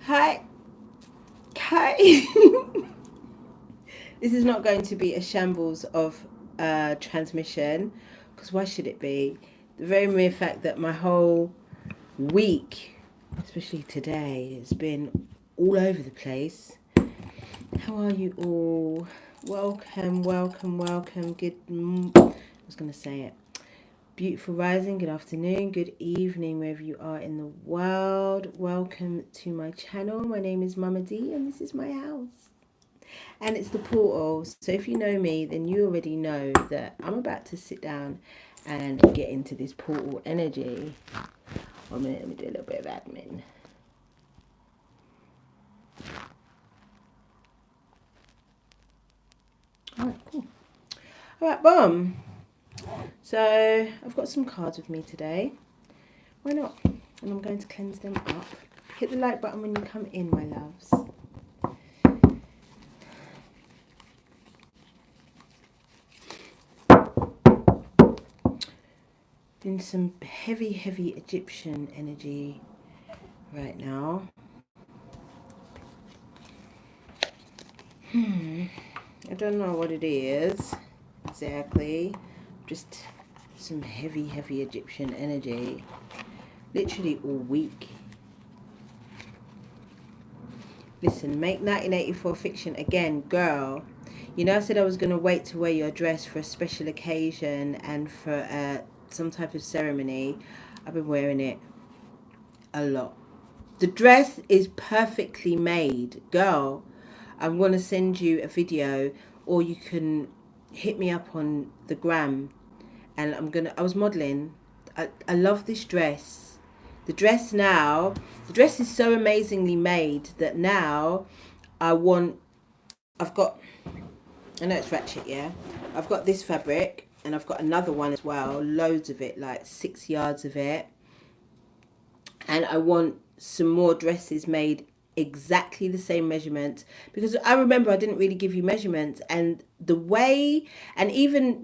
Hi. Hi. This is not going to be a shambles of transmission, because why should it be? The very mere fact that my whole week, especially today, has been all over the place. How are you all? Welcome, welcome, welcome. I was going to say it. Beautiful rising, good afternoon, good evening, wherever you are in the world. Welcome to my channel. My name is Mama D, and this is my house. And it's the portal. So if you know me, then you already know that I'm about to sit down and get into this portal energy. 1 minute, let me do a little bit of admin. Alright, cool. Alright, boom. So I've got some cards with me today. Why not? And I'm going to cleanse them up. Hit the like button when you come in, my loves. In some heavy Egyptian energy right now. I don't know what it is exactly. Just some heavy Egyptian energy. Literally all week. Listen, make 1984 fiction again, girl. You know I said I was going to wait to wear your dress for a special occasion and for some type of ceremony. I've been wearing it a lot. The dress is perfectly made, girl. I'm going to send you a video, or you can hit me up on the gram, and I was modeling. I love this dress. The dress is so amazingly made that now I've got, I know it's ratchet, yeah. I've got this fabric, and I've got another one as well, loads of it, like 6 yards of it. And I want some more dresses made exactly the same measurement, because I remember I didn't really give you measurements, and the way, and even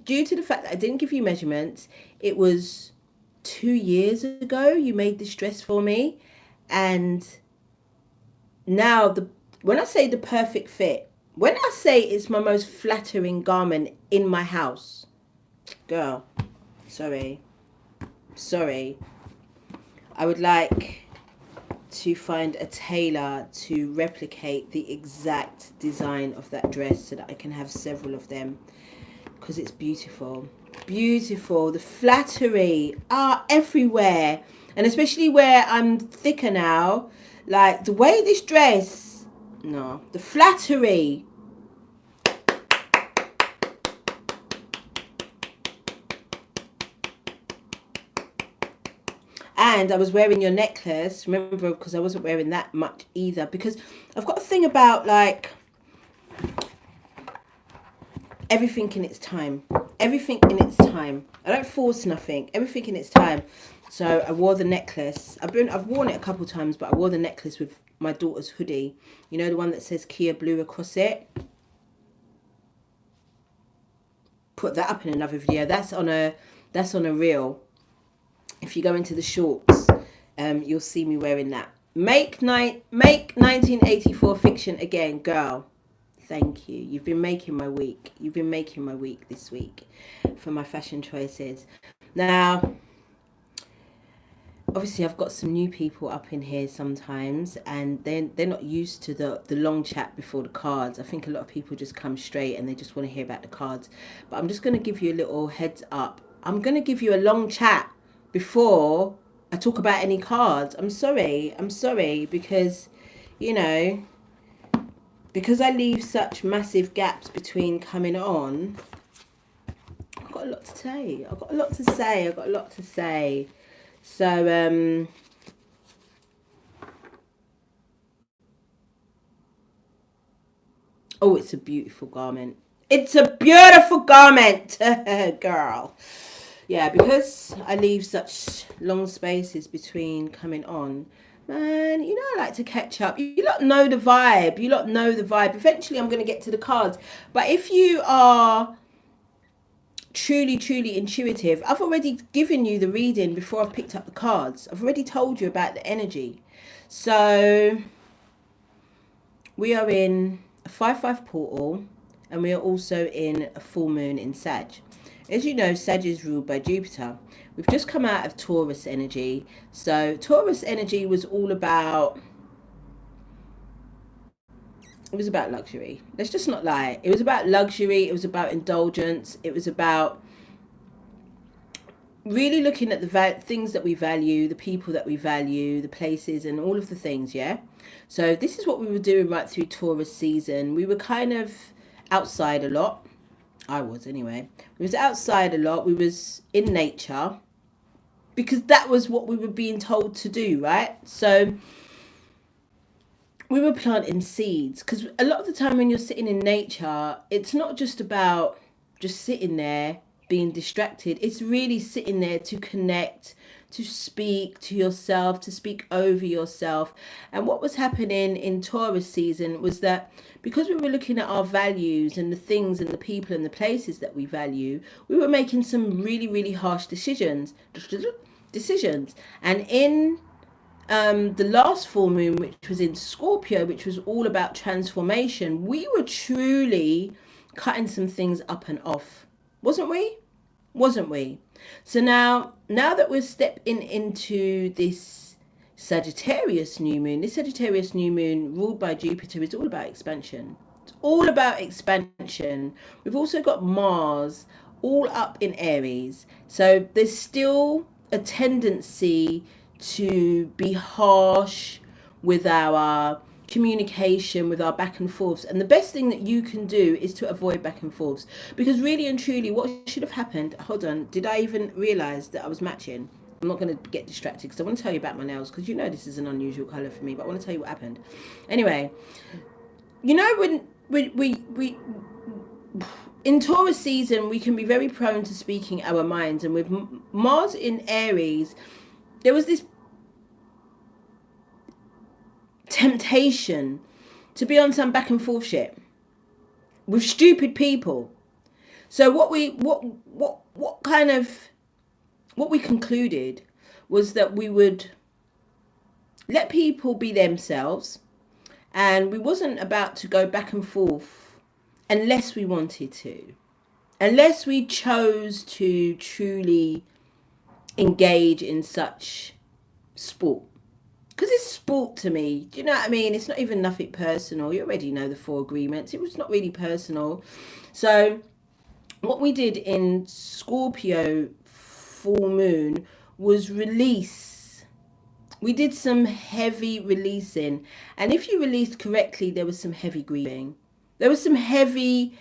due to the fact that I didn't give you measurements, it was 2 years ago you made this dress for me, and now when I say the perfect fit, when I say it's my most flattering garment in my house, girl, sorry, I would like to find a tailor to replicate the exact design of that dress so that I can have several of them, because it's beautiful. Beautiful. The flattery are everywhere, and especially where I'm thicker now, like the way this dress, no, the flattery. And I was wearing your necklace, remember, because I wasn't wearing that much either, because I've got a thing about like everything in its time. Everything in its time. I don't force nothing. Everything in its time. So I wore the necklace. I've worn it a couple times, but I wore the necklace with my daughter's hoodie. You know, the one that says Kia Blue across it. Put that up in another video. That's on a reel. If you go into the shorts, you'll see me wearing that. Make 1984 fiction again, girl. Thank you. You've been making my week. You've been making my week this week for my fashion choices. Now, obviously I've got some new people up in here sometimes, and they're not used to the long chat before the cards. I think a lot of people just come straight and they just want to hear about the cards. But I'm just going to give you a little heads up. I'm going to give you a long chat before I talk about any cards. I'm sorry, because, you know, because I leave such massive gaps between coming on. I've got a lot to say. I've got a lot to say. So, oh, it's a beautiful garment. It's a beautiful garment, girl. Yeah, because I leave such long spaces between coming on. Man, you know I like to catch up. You lot know the vibe. Eventually I'm going to get to the cards. But if you are truly intuitive, I've already given you the reading before I've picked up the cards. I've already told you about the energy. So we are in a 5-5 portal, and we are also in a full moon in Sag. As you know, Sag is ruled by Jupiter. We've just come out of Taurus energy. So Taurus energy was all about, it was about luxury. Let's just not lie. It was about luxury. It was about indulgence. It was about really looking at the things that we value, the people that we value, the places, and all of the things. Yeah. So this is what we were doing right through Taurus season. We were kind of outside a lot. I was anyway. We was outside a lot. We was in nature because that was what we were being told to do, right? So we were planting seeds, because a lot of the time when you're sitting in nature, it's not just about just sitting there being distracted. It's really sitting there to connect, to speak to yourself, to speak over yourself. And what was happening in Taurus season was that because we were looking at our values and the things and the people and the places that we value, we were making some really, really harsh decisions. And in the last full moon, which was in Scorpio, which was all about transformation, we were truly cutting some things up and off, wasn't we? Wasn't we? So now that we're stepping into this Sagittarius new moon, this Sagittarius new moon ruled by Jupiter is all about expansion. It's all about expansion. We've also got Mars all up in Aries. So there's still a tendency to be harsh with our communication, with our back and forths. And the best thing that you can do is to avoid back and forths. Because really and truly, what should have happened, hold on, did I even realize that I was matching? I'm not going to get distracted because I want to tell you about my nails, because you know this is an unusual color for me, but I want to tell you what happened. Anyway, you know, when we in Taurus season, we can be very prone to speaking our minds. And with Mars in Aries, there was this temptation to be on some back and forth shit with stupid people. So what we concluded was that we would let people be themselves, and we wasn't about to go back and forth unless we wanted to, unless we chose to truly engage in such sport. Because it's sport to me, do you know what I mean? It's not even nothing personal. You already know the 4 agreements. It was not really personal. So what we did in Scorpio full moon was release. We did some heavy releasing. And if you released correctly, there was some heavy grieving. There was some heavy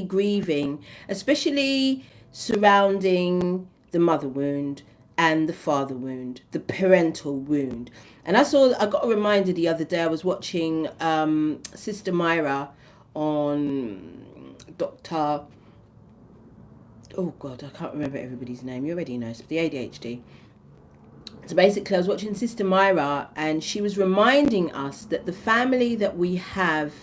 grieving, especially surrounding the mother wound and the father wound, the parental wound. And I got a reminder the other day. I was watching Sister Myra on Dr. Oh God, I can't remember everybody's name. You already know, it's the ADHD. So basically I was watching Sister Myra, and she was reminding us that the family that we have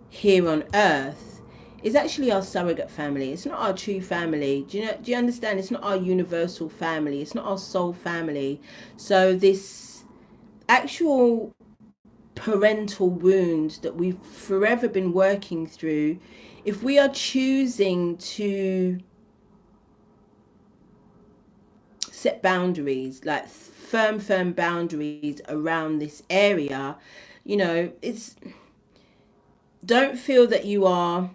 here on earth is actually our surrogate family. It's not our true family. Do you understand? It's not our universal family. It's not our soul family. So this actual parental wound that we've forever been working through, if we are choosing to set boundaries, like firm boundaries around this area, you know, don't feel that you are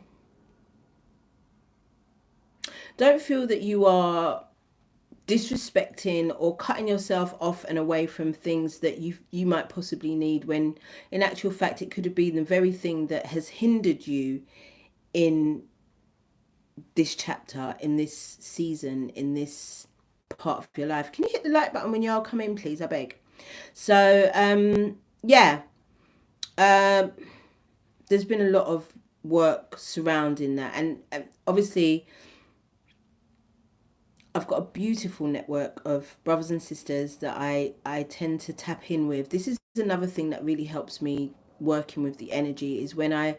disrespecting or cutting yourself off and away from things that you might possibly need, when in actual fact it could have been the very thing that has hindered you in this chapter, in this season, in this part of your life. Can you hit the like button when y'all come in, please? I beg. So there's been a lot of work surrounding that, and obviously I've got a beautiful network of brothers and sisters that I tend to tap in with. This is another thing that really helps me working with the energy, is when I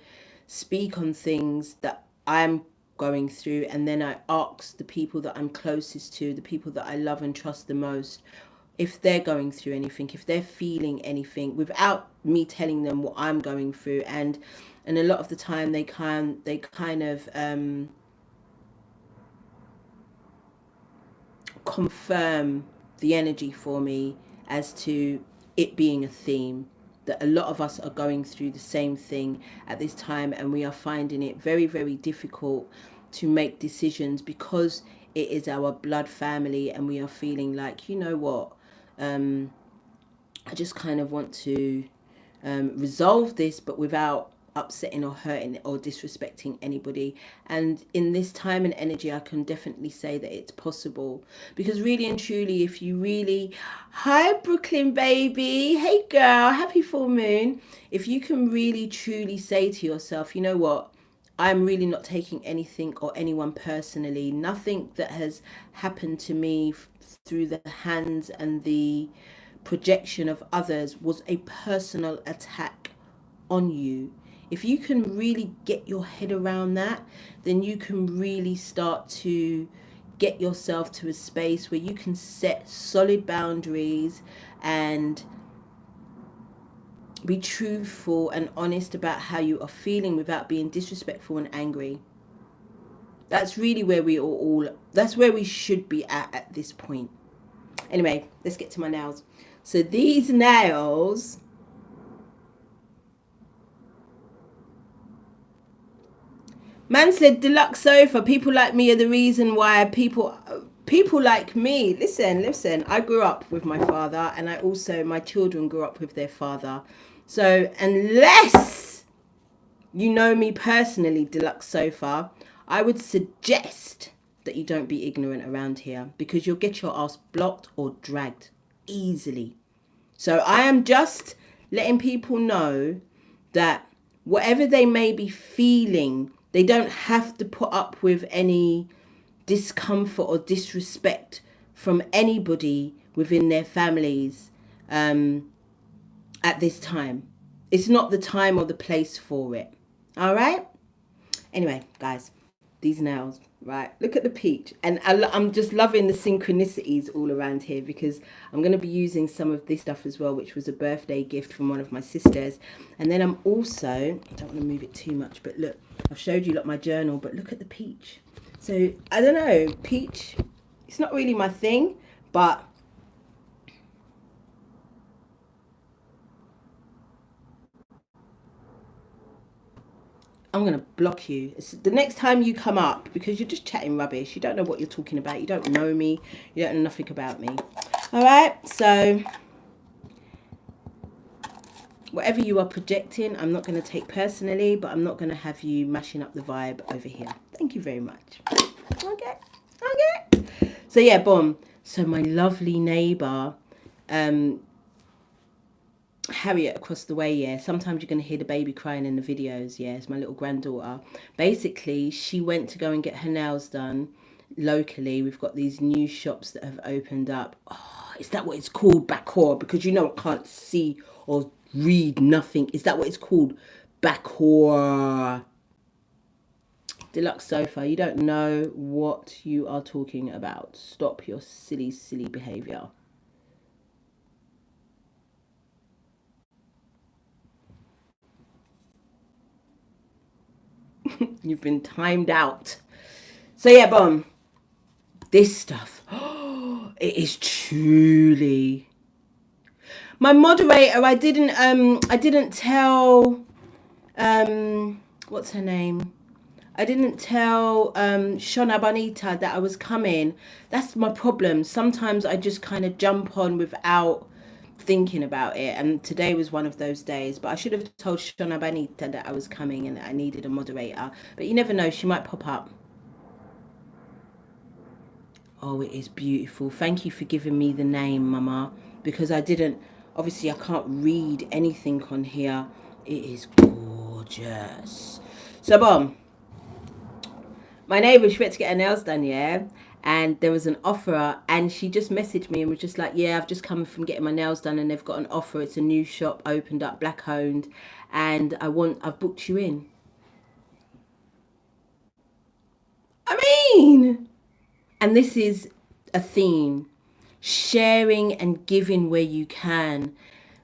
speak on things that I'm going through, and then I ask the people that I'm closest to, the people that I love and trust the most, if they're going through anything, if they're feeling anything, without me telling them what I'm going through. And a lot of the time they kind of confirm the energy for me as to it being a theme, that a lot of us are going through the same thing at this time, and we are finding it very, very difficult to make decisions because it is our blood family, and we are feeling like, you know what, I just kind of want to resolve this, but without upsetting or hurting or disrespecting anybody. And in this time and energy, I can definitely say that it's possible, because really and truly, if you really, hi Brooklyn baby, hey girl, happy full moon, if you can really truly say to yourself, you know what, I'm really not taking anything or anyone personally, nothing that has happened to me through the hands and the projection of others was a personal attack on you. If you can really get your head around that, then you can really start to get yourself to a space where you can set solid boundaries and be truthful and honest about how you are feeling without being disrespectful and angry. That's really where we all that's where we should be at this point. Anyway, let's get to my nails. So these nails, man said deluxe sofa, people like me are the reason why people like me, listen, I grew up with my father, and my children grew up with their father. So unless you know me personally, deluxe sofa, I would suggest that you don't be ignorant around here, because you'll get your ass blocked or dragged easily. So I am just letting people know that whatever they may be feeling, they don't have to put up with any discomfort or disrespect from anybody within their families at this time. It's not the time or the place for it. All right? Anyway, guys, these nails, right? Look at the peach. And I'm just loving the synchronicities all around here, because I'm going to be using some of this stuff as well, which was a birthday gift from one of my sisters. And then I'm also, I don't want to move it too much, but look, I've showed you my journal, but look at the peach. So I don't know, peach, it's not really my thing, but I'm going to block you. It's the next time you come up, because you're just chatting rubbish. You don't know what you're talking about. You don't know me. You don't know nothing about me. All right. So whatever you are projecting, I'm not going to take personally, but I'm not going to have you mashing up the vibe over here. Thank you very much. Okay. So yeah, boom. So my lovely neighbour, Harriet across the way, yeah, sometimes you're going to hear the baby crying in the videos. Yeah, it's my little granddaughter. Basically, she went to go and get her nails done locally. We've got these new shops that have opened up. Oh, is that what it's called? Bacor? Because you know I can't see or read nothing. Is that what it's called? Bacor. Deluxe sofa, you don't know what you are talking about. Stop your silly behaviour. You've been timed out. So yeah, boom. This stuff. Oh, it is truly. My moderator, I didn't tell what's her name? I didn't tell Shona Bonita that I was coming. That's my problem. Sometimes I just kind of jump on without thinking about it, and today was one of those days. But I should have told Shona Bonita that I was coming and that I needed a moderator. But you never know, she might pop up. Oh, it is beautiful. Thank you for giving me the name, Mama, because I didn't, obviously I can't read anything on here. It is gorgeous. So, boom. My neighbour, she went to get her nails done, yeah? And there was an offer, and she just messaged me and was just like, yeah, I've just come from getting my nails done and they've got an offer. It's a new shop opened up, black owned, and I've booked you in. I mean, and this is a theme. sharing and giving where you can.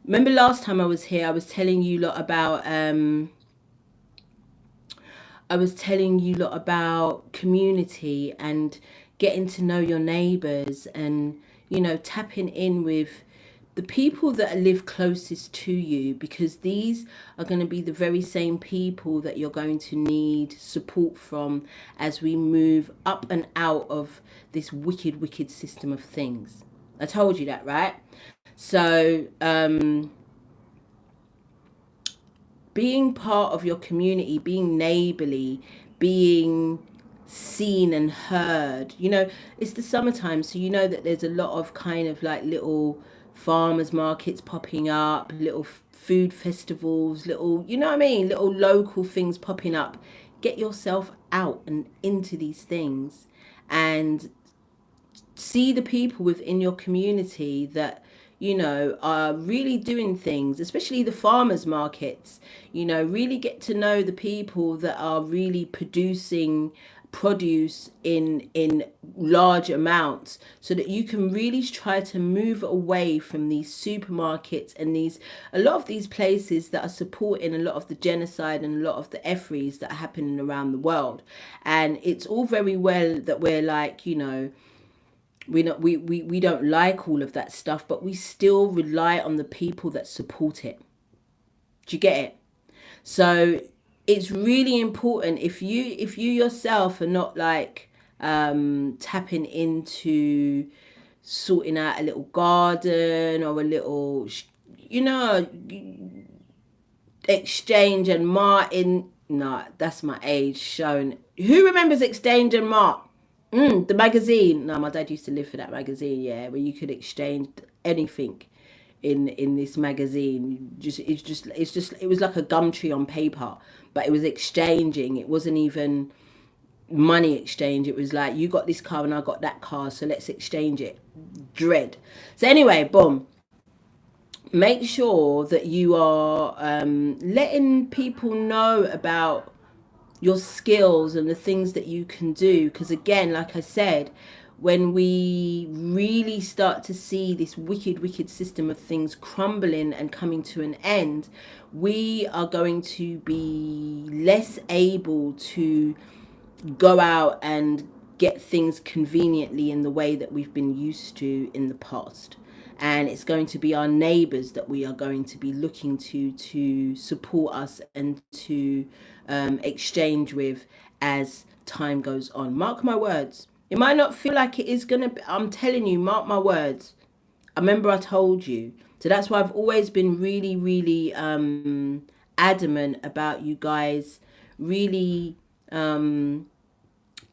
Remember last time I was here, I was telling you lot about community and getting to know your neighbors, and tapping in with the people that live closest to you, because these are going to be the very same people that you're going to need support from as we move up and out of this wicked system of things. I told you that, right? So being part of your community, being neighborly, being seen and heard. It's the summertime, so you know that there's a lot of kind of like little farmers markets popping up, little food festivals, little, you know what I mean, little local things popping up. Get yourself out and into these things, and see the people within your community that are really doing things, especially the farmers markets. Really get to know the people that are really producing produce in large amounts, so that you can really try to move away from these supermarkets and a lot of these places that are supporting a lot of the genocide and a lot of the efferys that are happening around the world. And it's all very well that we're like, we don't like all of that stuff, but we still rely on the people that support it. Do you get it? So it's really important, if you yourself are not like tapping into sorting out a little garden or a little you know Exchange and Martin. No, that's my age shown. Who remembers Exchange and Mart? The magazine. No, my dad used to live for that magazine. Yeah, where you could exchange anything in this magazine. It was like a gum tree on paper, but it was exchanging. It wasn't even money exchange. It was like, you got this car and I got that car, so let's exchange it. Dread. So anyway, boom. Make sure that you are letting people know about your skills and the things that you can do. Because again, like I said, when we really start to see this wicked system of things crumbling and coming to an end, we are going to be less able to go out and get things conveniently in the way that we've been used to in the past. And it's going to be our neighbours that we are going to be looking to support us and to exchange with as time goes on. Mark my words. It might not feel like it is going to be. I'm telling you, mark my words. I remember I told you. So that's why I've always been really adamant about you guys really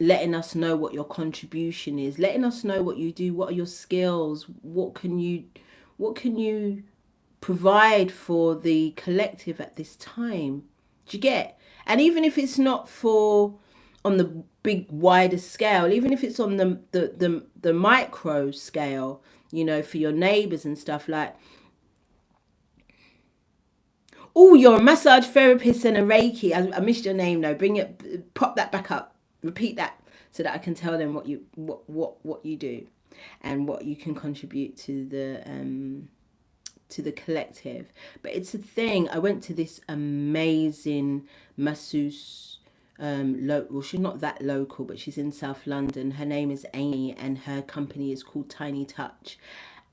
letting us know what your contribution is, letting us know what you do, what are your skills, what can you provide for the collective at this time. Do you get? And even if it's not for on the big wider scale, even if it's on the micro scale, for your neighbors and stuff, like, oh, you're a massage therapist and a Reiki. I missed your name though. Bring it, pop that back up. Repeat that so that I can tell them what you do and what you can contribute to the collective. But it's a thing. I went to this amazing masseuse. Well, she's not that local, but she's in South London. Her name is Amy, and her company is called Tiny Touch.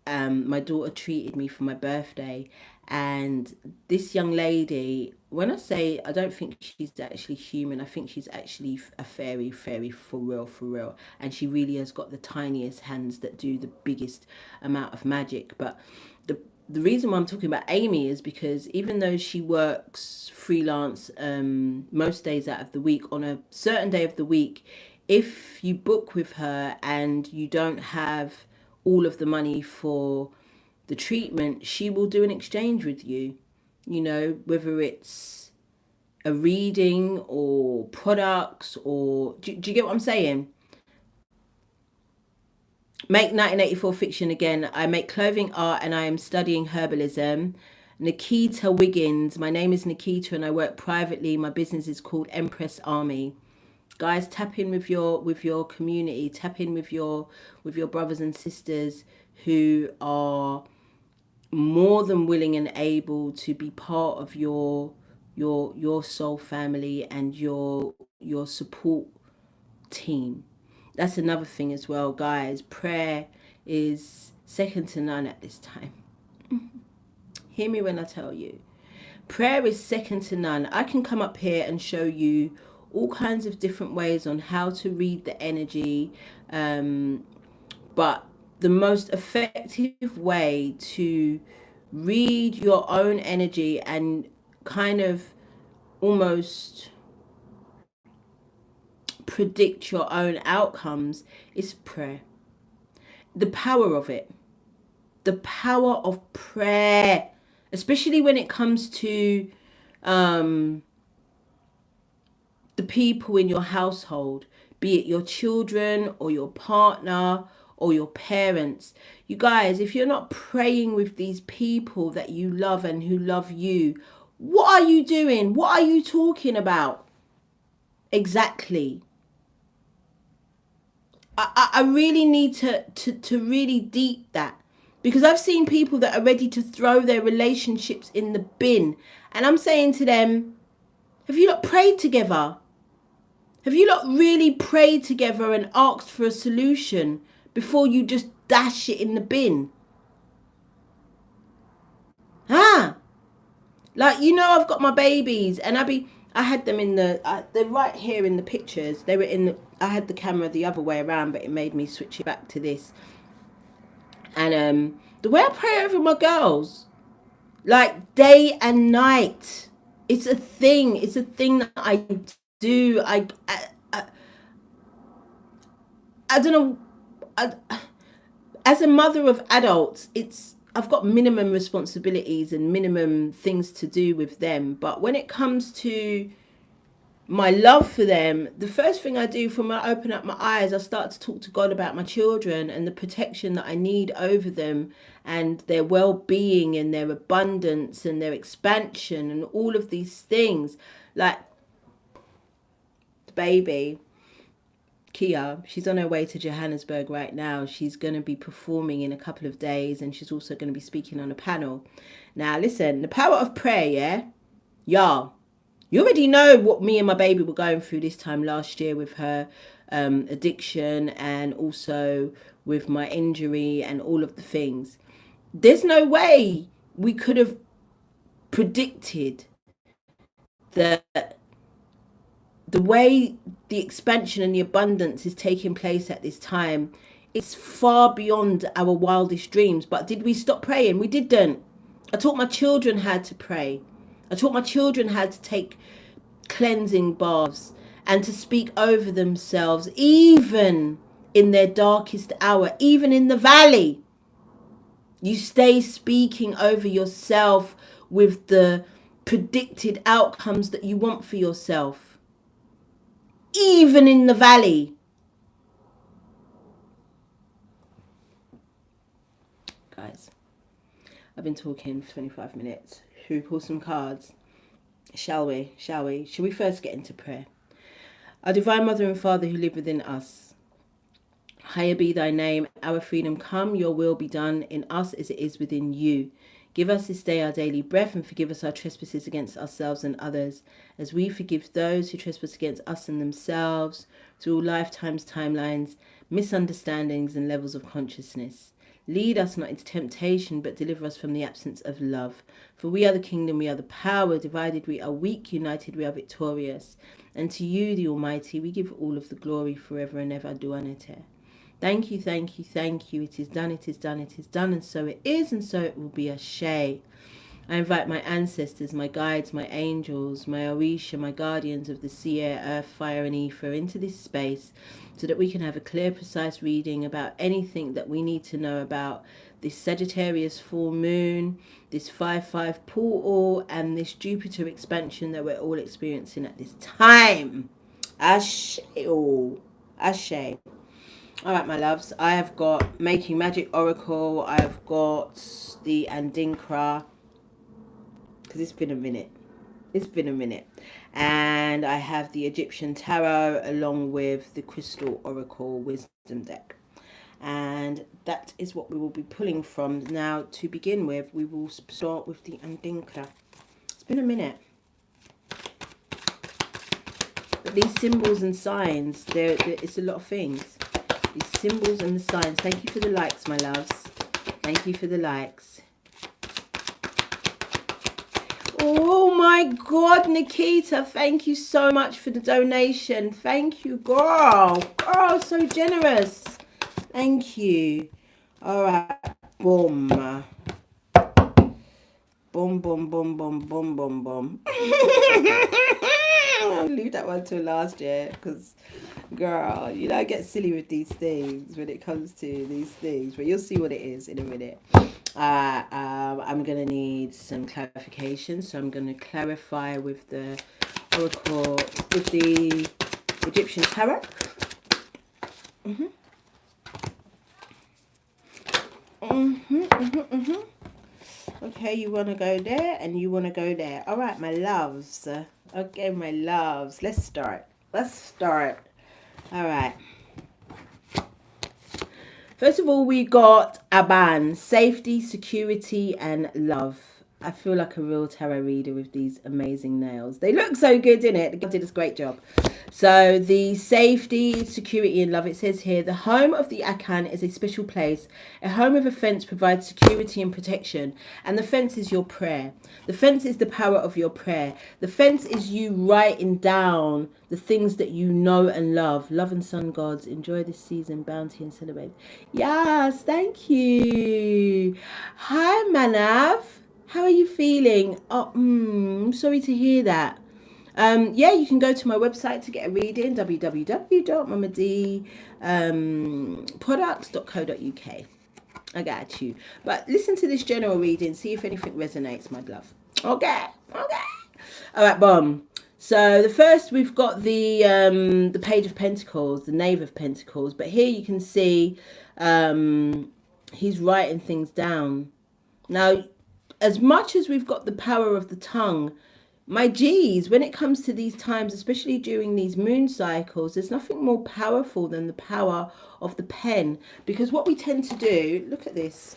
My daughter treated me for my birthday, and this young lady, when I say, I don't think she's actually human, I think she's actually a fairy for real, and she really has got the tiniest hands that do the biggest amount of magic. But the reason why I'm talking about Amy is because even though she works freelance most days out of the week, on a certain day of the week, if you book with her and you don't have all of the money for the treatment, she will do an exchange with you. Whether it's a reading or products, or do you get what I'm saying? Make 1984 fiction again. I make clothing art and I am studying herbalism. Nikita Wiggins. My name is Nikita and I work privately. My business is called Empress Army. Guys, tap in with your community, tap in with your brothers and sisters who are more than willing and able to be part of your soul family and your support team. That's another thing as well, guys. Prayer is second to none at this time. Hear me when I tell you. Prayer is second to none. I can come up here and show you all kinds of different ways on how to read the energy, but the most effective way to read your own energy and kind of almost predict your own outcomes is prayer. The power of it. The power of prayer, especially when it comes to the people in your household, be it your children or your partner or your parents. You guys, if you're not praying with these people that you love and who love you, what are you doing? What are you talking about? Exactly. I really need to really deep that, because I've seen people that are ready to throw their relationships in the bin, and I'm saying to them, have you not prayed together? Have you not really prayed together and asked for a solution before you just dash it in the bin? Like, I've got my babies, and I had them in they're right here in the pictures. They were I had the camera the other way around, but it made me switch it back to this. And the way I pray over my girls, like day and night, it's a thing. It's a thing that I do. I don't know. As a mother of adults, I've got minimum responsibilities and minimum things to do with them. But when it comes to my love for them, the first thing I do from when I open up my eyes, I start to talk to God about my children and the protection that I need over them and their well-being and their abundance and their expansion and all of these things. Like the baby, Kia, she's on her way to Johannesburg right now. She's going to be performing in a couple of days, and she's also going to be speaking on a panel. Now, listen, the power of prayer, yeah? Y'all, you already know what me and my baby were going through this time last year with her addiction and also with my injury and all of the things. There's no way we could have predicted that the way the expansion and the abundance is taking place at this time, it's far beyond our wildest dreams. But did we stop praying? We didn't. I taught my children how to pray. I taught my children how to take cleansing baths and to speak over themselves, even in their darkest hour, even in the valley. You stay speaking over yourself with the predicted outcomes that you want for yourself, even in the valley. Guys, I've been talking for 25 minutes. Should we pull some cards? Shall we? Should we first get into prayer? Our Divine Mother and Father who live within us, higher be thy name, our freedom come, your will be done in us as it is within you. Give us this day our daily bread, and forgive us our trespasses against ourselves and others, as we forgive those who trespass against us and themselves, through all lifetimes, timelines, misunderstandings and levels of consciousness. Lead us not into temptation, but deliver us from the absence of love. For we are the kingdom, we are the power. Divided we are weak, united we are victorious. And to you, the Almighty, we give all of the glory forever and ever. Duanete. Thank you, thank you, thank you. It is done, it is done, it is done, and so it is, and so it will be. Ashe. I invite my ancestors, my guides, my angels, my Orisha, my guardians of the sea, air, earth, fire, and ether into this space so that we can have a clear, precise reading about anything that we need to know about this Sagittarius full moon, this 5-5 portal, and this Jupiter expansion that we're all experiencing at this time. Ashe. Ashe. All right, my loves, I have got Making Magic Oracle. I've got the Andinkra, because it's been a minute. It's been a minute. And I have the Egyptian Tarot along with the Crystal Oracle Wisdom deck. And that is what we will be pulling from. Now, to begin with, we will start with the Andinkra. It's been a minute. But these symbols and signs, it's a lot of things. These symbols and the signs. Thank you for the likes, my loves. Thank you for the likes. Oh my God, Nikita, thank you so much for the donation. Thank you, girl. Girl, so generous. Thank you. All right, boom. Boom, boom, boom, boom, boom, boom, boom. I'll leave that one till last year because, girl, you know, I get silly with these things when it comes to these things, but you'll see what it is in a minute. I'm going to need some clarification, so I'm going to clarify with the Oracle, with the Egyptian Tarot. Okay, you want to go there and you want to go there. All right, my loves. Okay, my loves. Let's start. All right. First of all, we got Aban, safety, security, and love. I feel like a real tarot reader with these amazing nails. They look so good, innit? The guy did a great job. So the safety, security, and love, it says here, the home of the Akan is a special place. A home with a fence provides security and protection. And the fence is your prayer. The fence is the power of your prayer. The fence is you writing down the things that you know and love. Love and sun gods, enjoy this season, bounty and celebrate. Yes, thank you. Hi, Manav. How are you feeling? Oh, I'm sorry to hear that. Yeah, you can go to my website to get a reading, www.mamadproducts.co.uk. I got you. But listen to this general reading, see if anything resonates, my love. Okay. All right, boom. So the first, we've got the Page of Pentacles, the Knave of Pentacles. But here you can see he's writing things down. Now, as much as we've got the power of the tongue, my G's, when it comes to these times, especially during these moon cycles, there's nothing more powerful than the power of the pen. Because what we tend to do, look at this.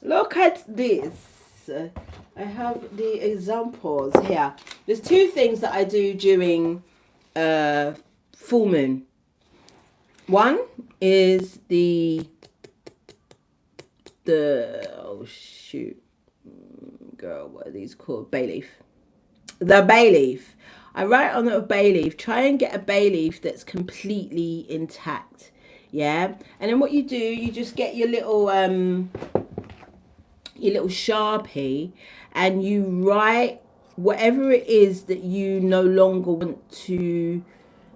Look at this. I have the examples here. There's two things that I do during full moon. One is oh shoot, girl, what are these called? Bay leaf. The bay leaf. I write on a bay leaf. Try and get a bay leaf that's completely intact. Yeah. And then what you do, you just get your little Sharpie and you write whatever it is that you no longer want to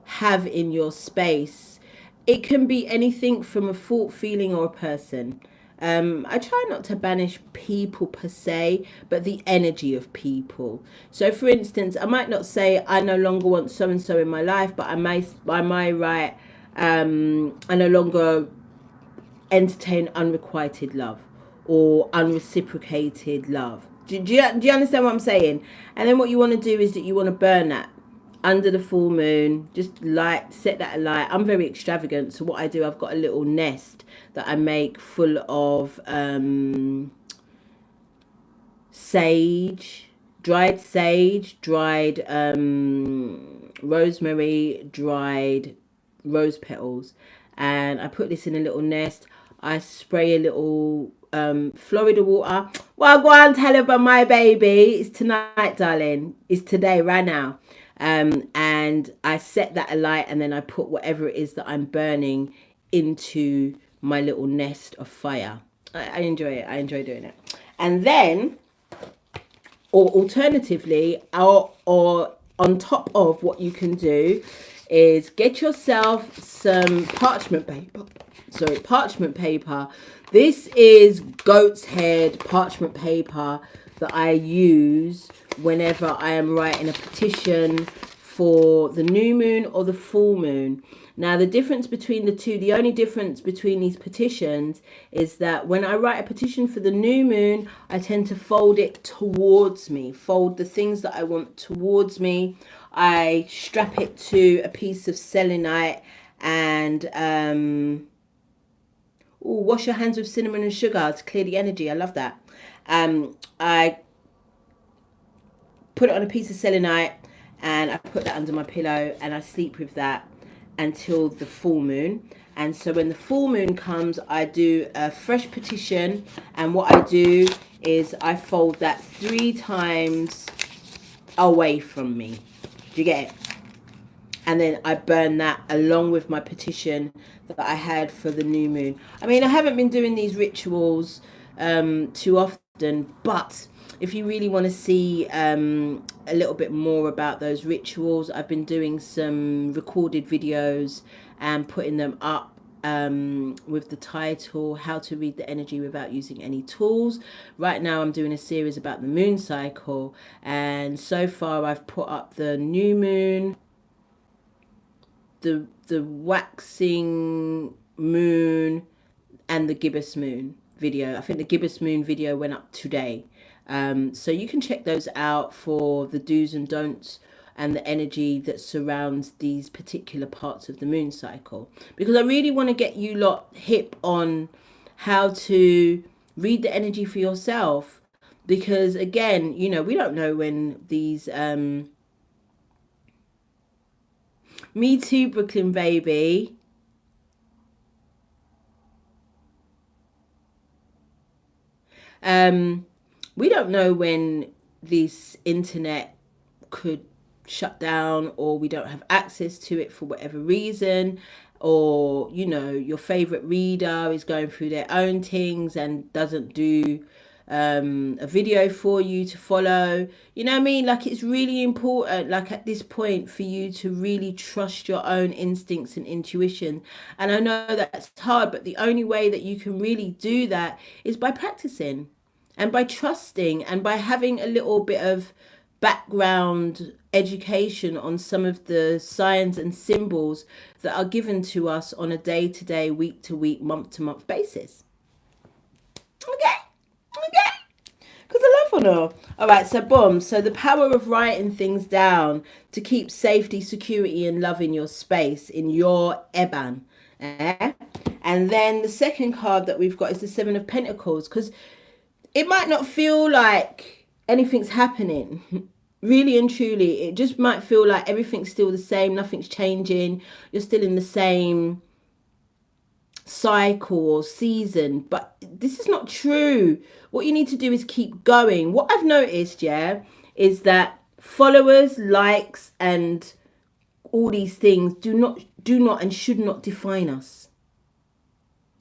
have in your space. It can be anything from a thought, feeling, or a person. I try not to banish people per se, but the energy of people. So for instance, I might not say I no longer want so and so in my life, but I might write I no longer entertain unrequited love or unreciprocated love. Do you understand what I'm saying? And then what you want to do is that you want to burn that under the full moon. Just set that alight. I'm very extravagant, so what I do, I've got a little nest that I make full of sage, dried rosemary, dried rose petals, and I put this in a little nest. I spray a little Florida water. Well, go on, tell her about my baby. It's tonight, darling. It's today, right now. And I set that alight, and then I put whatever it is that I'm burning into my little nest of fire. I enjoy it. I enjoy doing it. And then, or alternatively, or on top of, what you can do is get yourself some parchment paper. Parchment paper. This is goat's head parchment paper that I use whenever I am writing a petition for the new moon or the full moon. Now, the difference between the two, the only difference between these petitions is that when I write a petition for the new moon, I tend to fold it towards me, fold the things that I want towards me. I strap it to a piece of selenite and wash your hands with cinnamon and sugar to clear the energy. I love that. I put it on a piece of selenite and I put that under my pillow and I sleep with that until the full moon. And so when the full moon comes, I do a fresh petition, and what I do is I fold that 3 times away from me. Do you get it? And then I burn that along with my petition that I had for the new moon. I mean, I haven't been doing these rituals too often, but if you really want to see a little bit more about those rituals, I've been doing some recorded videos and putting them up with the title How to Read the Energy Without Using Any Tools. Right now I'm doing a series about the moon cycle, and so far I've put up the new moon, the waxing moon, and the gibbous moon video. I think the gibbous moon video went up today. So you can check those out for the do's and don'ts and the energy that surrounds these particular parts of the moon cycle. Because I really want to get you lot hip on how to read the energy for yourself. Because again, you know, we don't know when these... Me too, Brooklyn baby. We don't know when this internet could shut down, or we don't have access to it for whatever reason, or, you know, your favorite reader is going through their own things and doesn't do a video for you to follow. You know what I mean? Like, it's really important, like at this point, for you to really trust your own instincts and intuition. And I know that's hard, but the only way that you can really do that is by practicing and by trusting and by having a little bit of background education on some of the signs and symbols that are given to us on a day-to-day, week-to-week, month-to-month basis. Okay? Because I love honor. All right, so boom. So the power of writing things down to keep safety, security, and love in your space, in your Eban. And then the second card that we've got is the Seven of Pentacles, because it might not feel like anything's happening. Really and truly, it just might feel like everything's still the same. Nothing's changing. You're still in the same cycle or season, but this is not true. What you need to do is keep going. What I've noticed, is that followers, likes, and all these things do not and should not define us.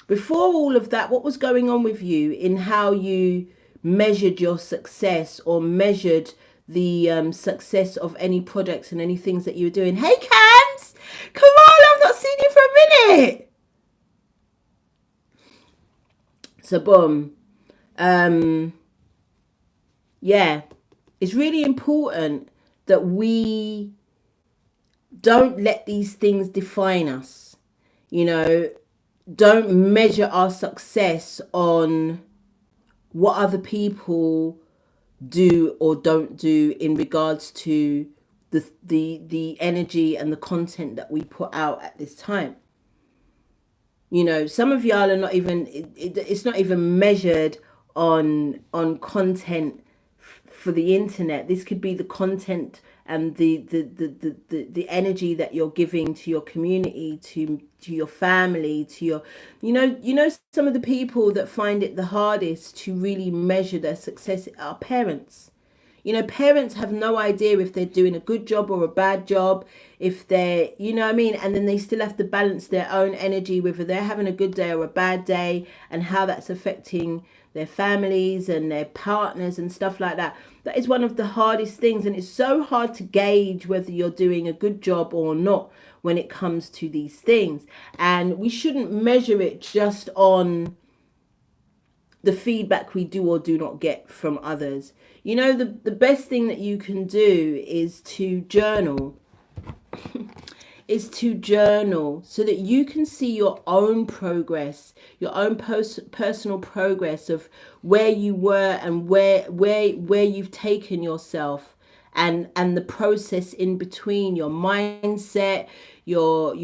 Before all of that, what was going on with you in how you measured your success or measured the success of any projects and any things that you were doing? Hey, Cams! Come on, I've not seen you for a minute. So boom. It's really important that we don't let these things define us. You know, don't measure our success on what other people do or don't do in regards to the energy and the content that we put out at this time. You know, some of y'all are not even, it's not even measured on content for the internet. This could be the content and the energy that you're giving to your community, to your family, to your, you know, some of the people that find it the hardest to really measure their success are parents. You know, parents have no idea if they're doing a good job or a bad job, if they're, you know what I mean? And then they still have to balance their own energy, whether they're having a good day or a bad day, and how that's affecting their families and their partners and stuff like that. That is one of the hardest things. And it's so hard to gauge whether you're doing a good job or not when it comes to these things. And we shouldn't measure it just on the feedback we do or do not get from others. You know, the best thing that you can do is to journal. is to journal so that you can see your own progress, your own personal progress of where you were and where you've taken yourself, and the process in between, your mindset, your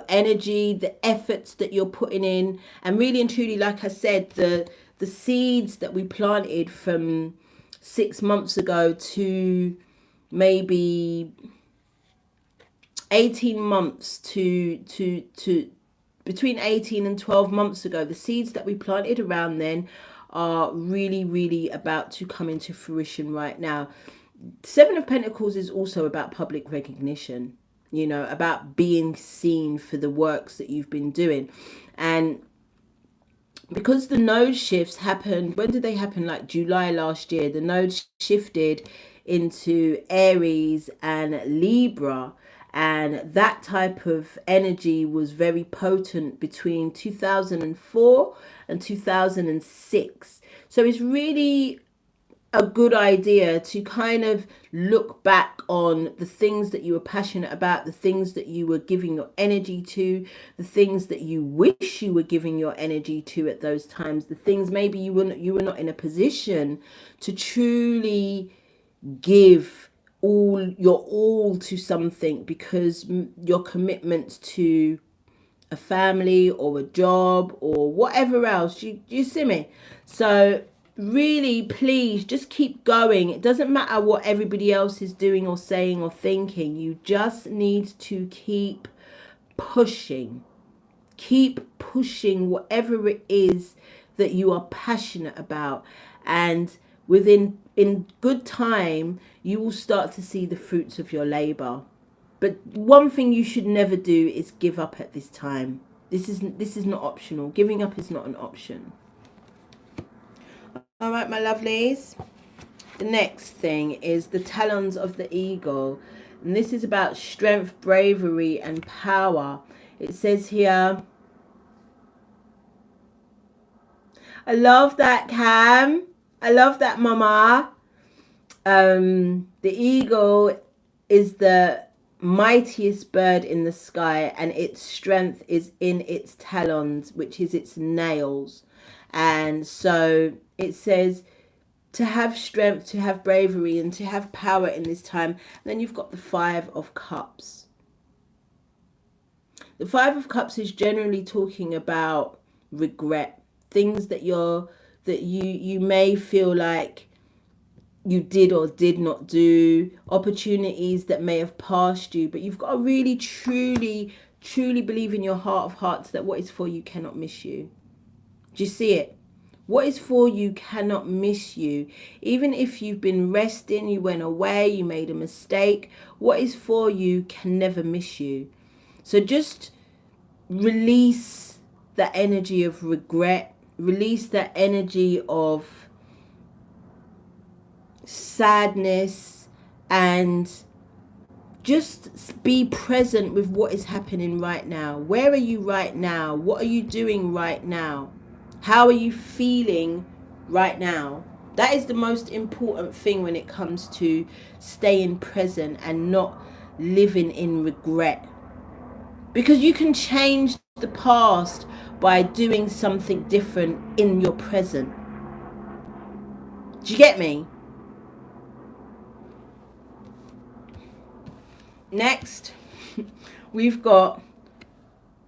energy, the efforts that you're putting in, and really and truly, like I said, the seeds that we planted from 6 months ago to maybe 18 months to between 18 and 12 months ago, the seeds that we planted around then are really about to come into fruition right now. Seven of Pentacles is also about public recognition, you know, about being seen for the works that you've been doing. And because the node shifts happened, when did they happen? Like July last year, the node shifted into Aries and Libra, and that type of energy was very potent between 2004 and 2006. So it's really a good idea to kind of look back on the things that you were passionate about, the things that you were giving your energy to, the things that you wish you were giving your energy to at those times, the things maybe you were not in a position to truly give all to something because your commitment to a family or a job or whatever else, you see me? So really, please just keep going. It doesn't matter what everybody else is doing or saying or thinking. You just need to keep pushing. Keep pushing whatever it is that you are passionate about, and in good time you will start to see the fruits of your labor. But one thing you should never do is give up at this time. This is not optional. Giving up is not an option. All right, my lovelies. The next thing is the talons of the eagle. And this is about strength, bravery, and power. It says here, I love that, Cam. I love that, Mama. The eagle is the mightiest bird in the sky, and its strength is in its talons, which is its nails. And so it says to have strength, to have bravery, and to have power in this time. And then you've got the Five of Cups. The Five of Cups is generally talking about regret, things that you may feel like you did or did not do, opportunities that may have passed you, but you've got to really truly believe in your heart of hearts that what is for you cannot miss you. Do you see it? What is for you cannot miss you. Even if you've been resting, you went away, you made a mistake, what is for you can never miss you. So just release that energy of regret, release that energy of sadness, and just be present with what is happening right now. Where are you right now? What are you doing right now? How are you feeling right now? That is the most important thing when it comes to staying present and not living in regret. Because you can change the past by doing something different in your present. Do you get me? Next, we've got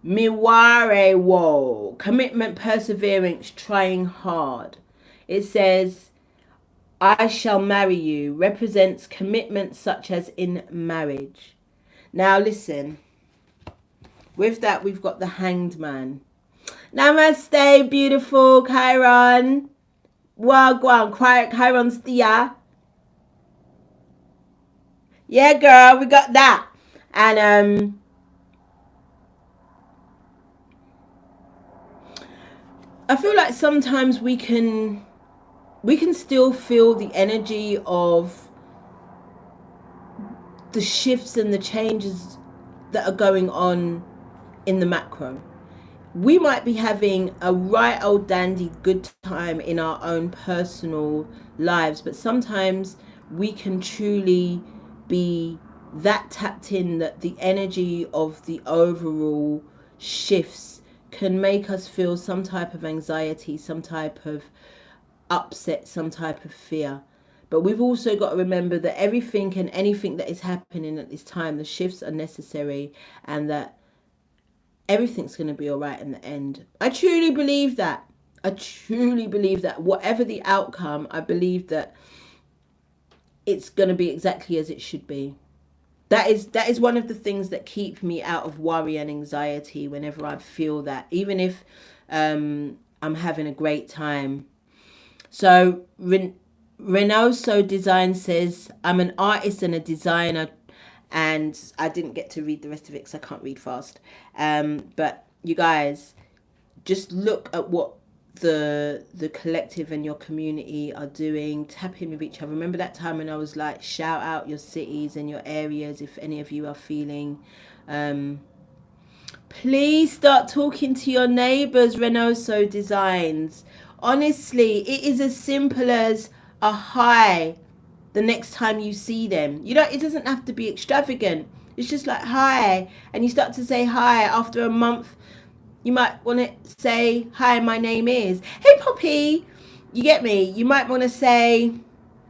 Miware Wo, commitment, perseverance, trying hard. It says, I shall marry you, represents commitment such as in marriage. Now listen, with that we've got the Hanged Man. Namaste, beautiful Chiron. Wagwan, Chiron's Thea. Yeah, girl, we got that. And I feel like sometimes we can still feel the energy of the shifts and the changes that are going on in the macro. We might be having a right old dandy good time in our own personal lives, but sometimes we can truly be that tapped in, that the energy of the overall shifts can make us feel some type of anxiety, some type of upset, some type of fear. But we've also got to remember that everything and anything that is happening at this time, the shifts are necessary, and that everything's going to be all right in the end. I truly believe that. I truly believe that whatever the outcome, I believe that it's going to be exactly as it should be. That is one of the things that keep me out of worry and anxiety whenever I feel that, even if I'm having a great time. So Renoso Design says, I'm an artist and a designer, and I didn't get to read the rest of it because I can't read fast. But you guys, just look at what the collective and your community are doing. Tap in with each other. Remember that time when I was like, shout out your cities and your areas if any of you are feeling. Please start talking to your neighbors. Renoso Designs, honestly, it is as simple as a hi the next time you see them. You know, it doesn't have to be extravagant. It's just like hi, and you start to say hi after a month. You might want to say, hi, my name is, hey Poppy, you get me? You might want to say,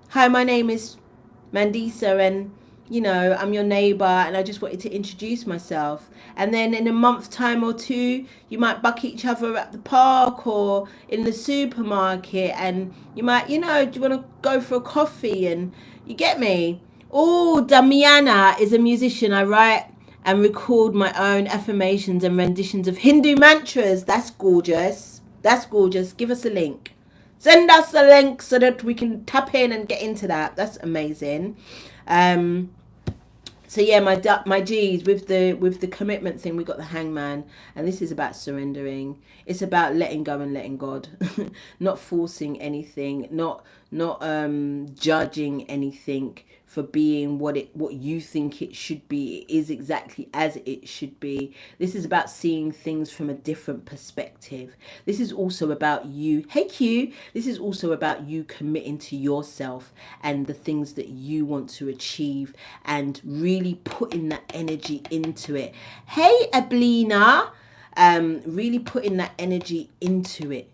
hi, my name is Mandisa, and you know, I'm your neighbor and I just wanted to introduce myself. And then in a month's time or two, you might buck each other at the park or in the supermarket, and you might, you know, do you want to go for a coffee? And you get me? Oh, Damiana is a musician. I write and record my own affirmations and renditions of Hindu mantras. That's gorgeous. That's gorgeous. Give us a link. Send us a link so that we can tap in and get into that. That's amazing. So yeah, my G's with the commitment thing, we got the Hangman, and this is about surrendering. It's about letting go and letting God, not forcing anything, not judging anything for being what you think it should be. It is exactly as it should be. This is about seeing things from a different perspective. This is also about you. Hey Q, this is also about you committing to yourself and the things that you want to achieve, and really putting that energy into it. Hey Ablina, really putting that energy into it.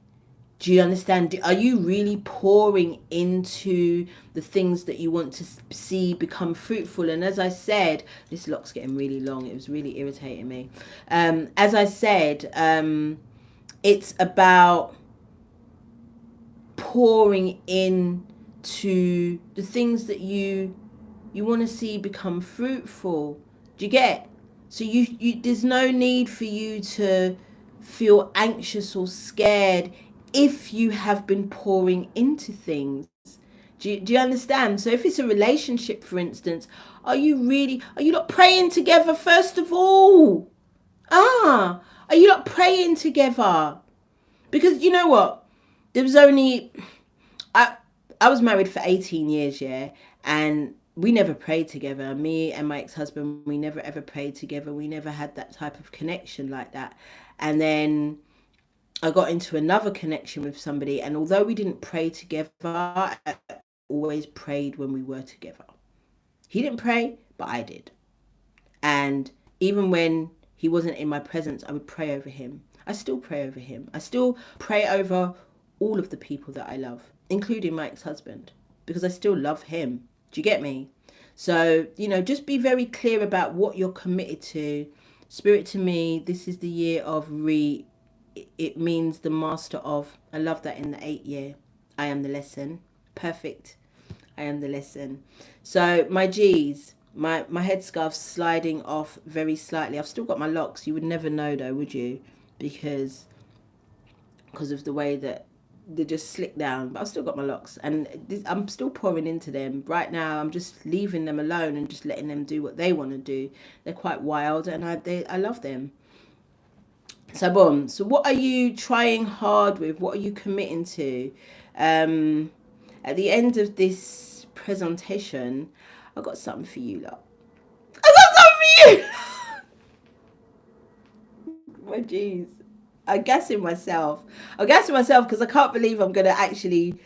Do you understand? Are you really pouring into the things that you want to see become fruitful? And as I said, this lock's getting really long. It was really irritating me. As I said, it's about pouring into the things that you want to see become fruitful. Do you get? So you there's no need for you to feel anxious or scared if you have been pouring into things. Do you understand? So if it's a relationship, for instance, are you not praying together first of all? Are you not praying together? Because you know what? There was only, I was married for 18 years, yeah, and we never prayed together. Me and my ex-husband, we never ever prayed together. We never had that type of connection like that. And then I got into another connection with somebody, and although we didn't pray together, I always prayed when we were together. He didn't pray, but I did. And even when he wasn't in my presence, I would pray over him. I still pray over him. I still pray over all of the people that I love, including my ex-husband, because I still love him. Do you get me? So, you know, just be very clear about what you're committed to. Spirit, to me, this is the year of it means the master of. I love that in the 8th year. I am the lesson. Perfect. I am the lesson. So my G's, my headscarf's sliding off very slightly. I've still got my locks. You would never know though, would you? Because of the way that they just slick down. But I've still got my locks, and I'm still pouring into them. Right now, I'm just leaving them alone and just letting them do what they want to do. They're quite wild, and I love them. So boom. So what are you trying hard with? What are you committing to? At the end of this presentation, I got something for you, lot. I got something for you. My jeez. I'm gassing myself because I can't believe I'm going to actually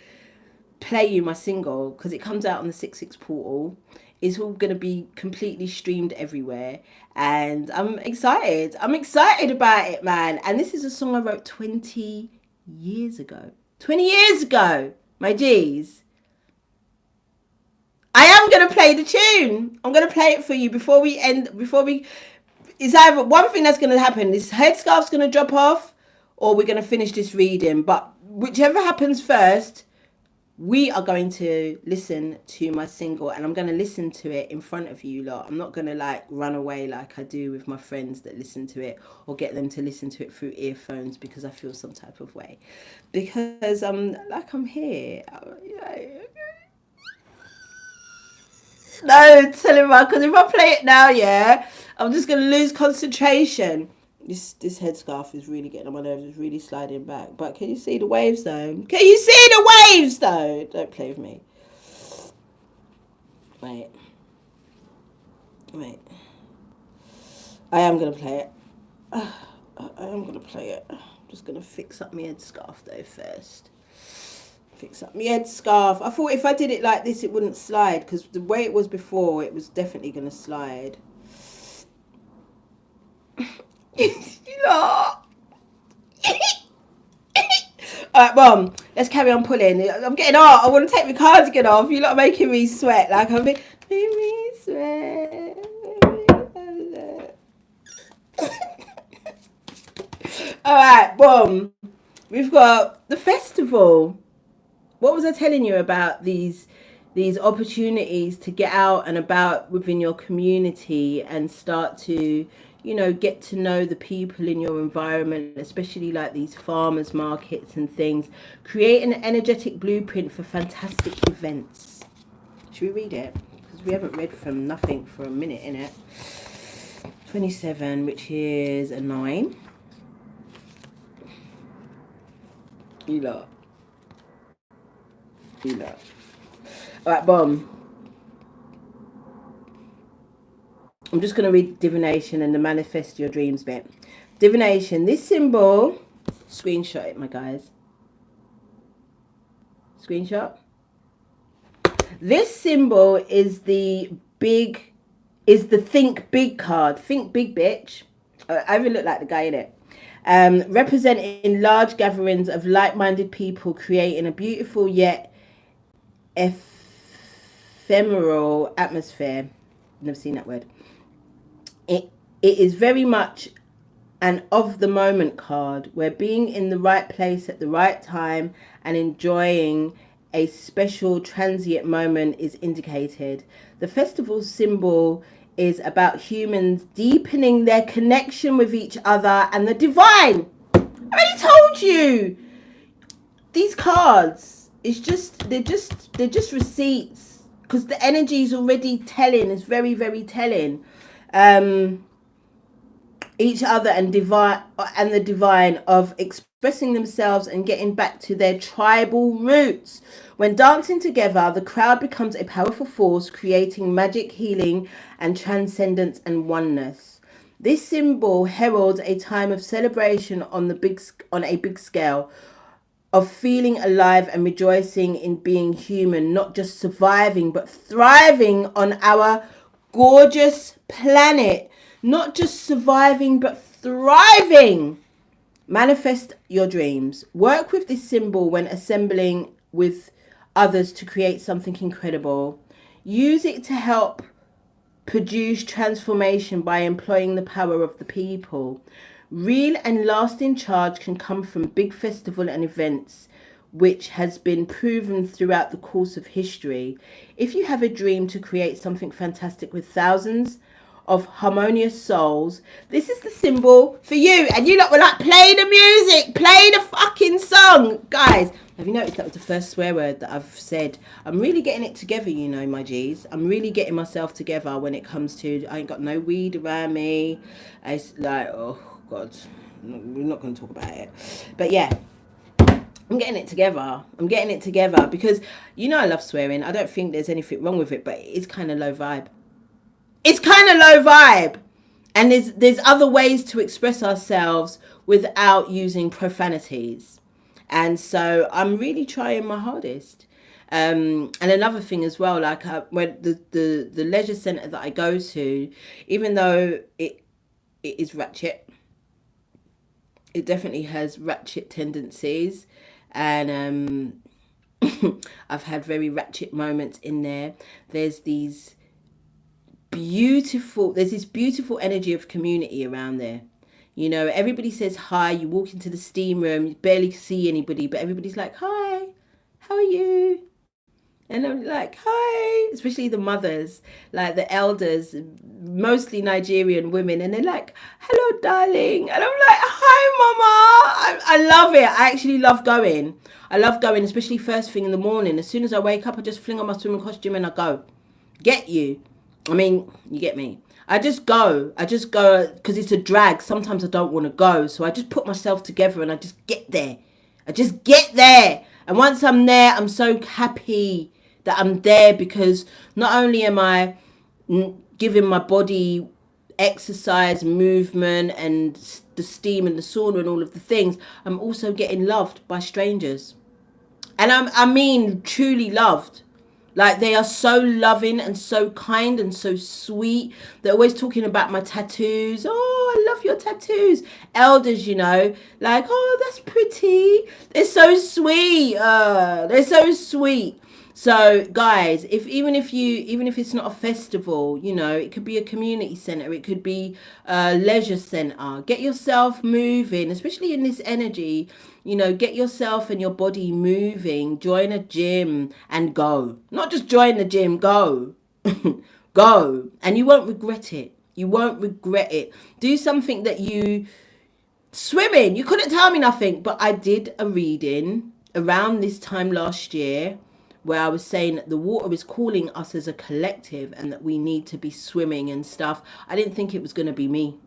play you my single, because it comes out on the 66 portal. It's all going to be completely streamed everywhere. And I'm excited. I'm excited about it, man. And this is a song I wrote 20 years ago. 20 years ago, my G's. I am going to play the tune. I'm going to play it for you before we end. It's either one thing that's going to happen. This headscarf's going to drop off, or we're going to finish this reading. But whichever happens first, we are going to listen to my single, and I'm going to listen to it in front of you lot. I'm not going to like run away like I do with my friends that listen to it, or get them to listen to it through earphones because I feel some type of way. Because I'm here. No, tell him because if I play it now, yeah, I'm just going to lose concentration. This headscarf is really getting on my nerves. It's really sliding back. But can you see the waves, though? Can you see the waves, though? Don't play with me. Wait. I am going to play it. I am going to play it. I'm just going to fix up my headscarf, though, first. Fix up my headscarf. I thought if I did it like this, it wouldn't slide. Because the way it was before, it was definitely going to slide. Alright, Mom, let's carry on pulling. I'm getting hot. I want to take my cardigan off. You're not making me sweat. Like, I'm making me sweat. Alright, boom. We've got the festival. What was I telling you about these opportunities to get out and about within your community and start to, get to know the people in your environment, especially like these farmers markets and things. Create an energetic blueprint for fantastic events. Should we read it? Because we haven't read from nothing for a minute, innit? 27, which is a 9. You lot. Alright, boom. I'm just going to read divination and the manifest your dreams bit. Divination. This symbol, screenshot it, my guys. Screenshot. This symbol is the think big card. Think big, bitch. I even look like the guy in it. Representing large gatherings of like-minded people, creating a beautiful yet ephemeral atmosphere. Never seen that word. It is very much an of the moment card, where being in the right place at the right time and enjoying a special transient moment is indicated. The festival symbol is about humans deepening their connection with each other and the divine. I already told you. These cards, they're just receipts, because the energy is already telling. It's very, very telling. Each other and the divine of expressing themselves and getting back to their tribal roots. When dancing together, the crowd becomes a powerful force, creating magic, healing, and transcendence and oneness. This symbol heralds a time of celebration on a big scale, of feeling alive and rejoicing in being human, not just surviving, but thriving on our gorgeous planet. Not just surviving, but thriving. Manifest your dreams. Work with this symbol when assembling with others to create something incredible. Use it to help produce transformation by employing the power of the people. Real and lasting change can come from big festival and events, which has been proven throughout the course of history. If you have a dream to create something fantastic with thousands of harmonious souls, this is the symbol for you. And you lot were like, play the music, play the fucking song. Guys, have you noticed that was the first swear word that I've said? I'm really getting it together, my G's. I'm really getting myself together when it comes to, I ain't got no weed around me. It's like, oh God, we're not going to talk about it. But yeah, I'm getting it together. Because, I love swearing. I don't think there's anything wrong with it, but it's kind of low vibe. And there's other ways to express ourselves without using profanities. And so I'm really trying my hardest. And another thing as well, like when the leisure centre that I go to, even though it is ratchet, it definitely has ratchet tendencies, and I've had very ratchet moments in there. There's this beautiful energy of community around there. You know, everybody says hi. You walk into the steam room, you barely see anybody, but everybody's like, hi, how are you? And I'm like, hi, especially the mothers, like the elders, mostly Nigerian women. And they're like, hello, darling. And I'm like, hi, mama. I love it. I actually love going. I love going, especially first thing in the morning. As soon as I wake up, I just fling on my swimming costume and I go. Get you. I mean, you get me. I just go because it's a drag. Sometimes I don't want to go. So I just put myself together and I just get there. And once I'm there, I'm so happy that I'm there, because not only am I giving my body exercise, movement, and the steam and the sauna and all of the things, I'm also getting loved by strangers. And I mean truly loved. Like, they are so loving and so kind and so sweet. They're always talking about my tattoos. Oh, I love your tattoos. Elders, you know, like, oh, that's pretty. They're so sweet. They're so sweet. So guys, even if it's not a festival, you know, it could be a community center, it could be a leisure center. Get yourself moving, especially in this energy. You know, get yourself and your body moving. Join a gym and go. Not just join the gym, go. Go. And you won't regret it. You won't regret it. Do something that you... Swimming. You couldn't tell me nothing. But I did a reading around this time last year where I was saying that the water is calling us as a collective and that we need to be swimming and stuff. I didn't think it was going to be me.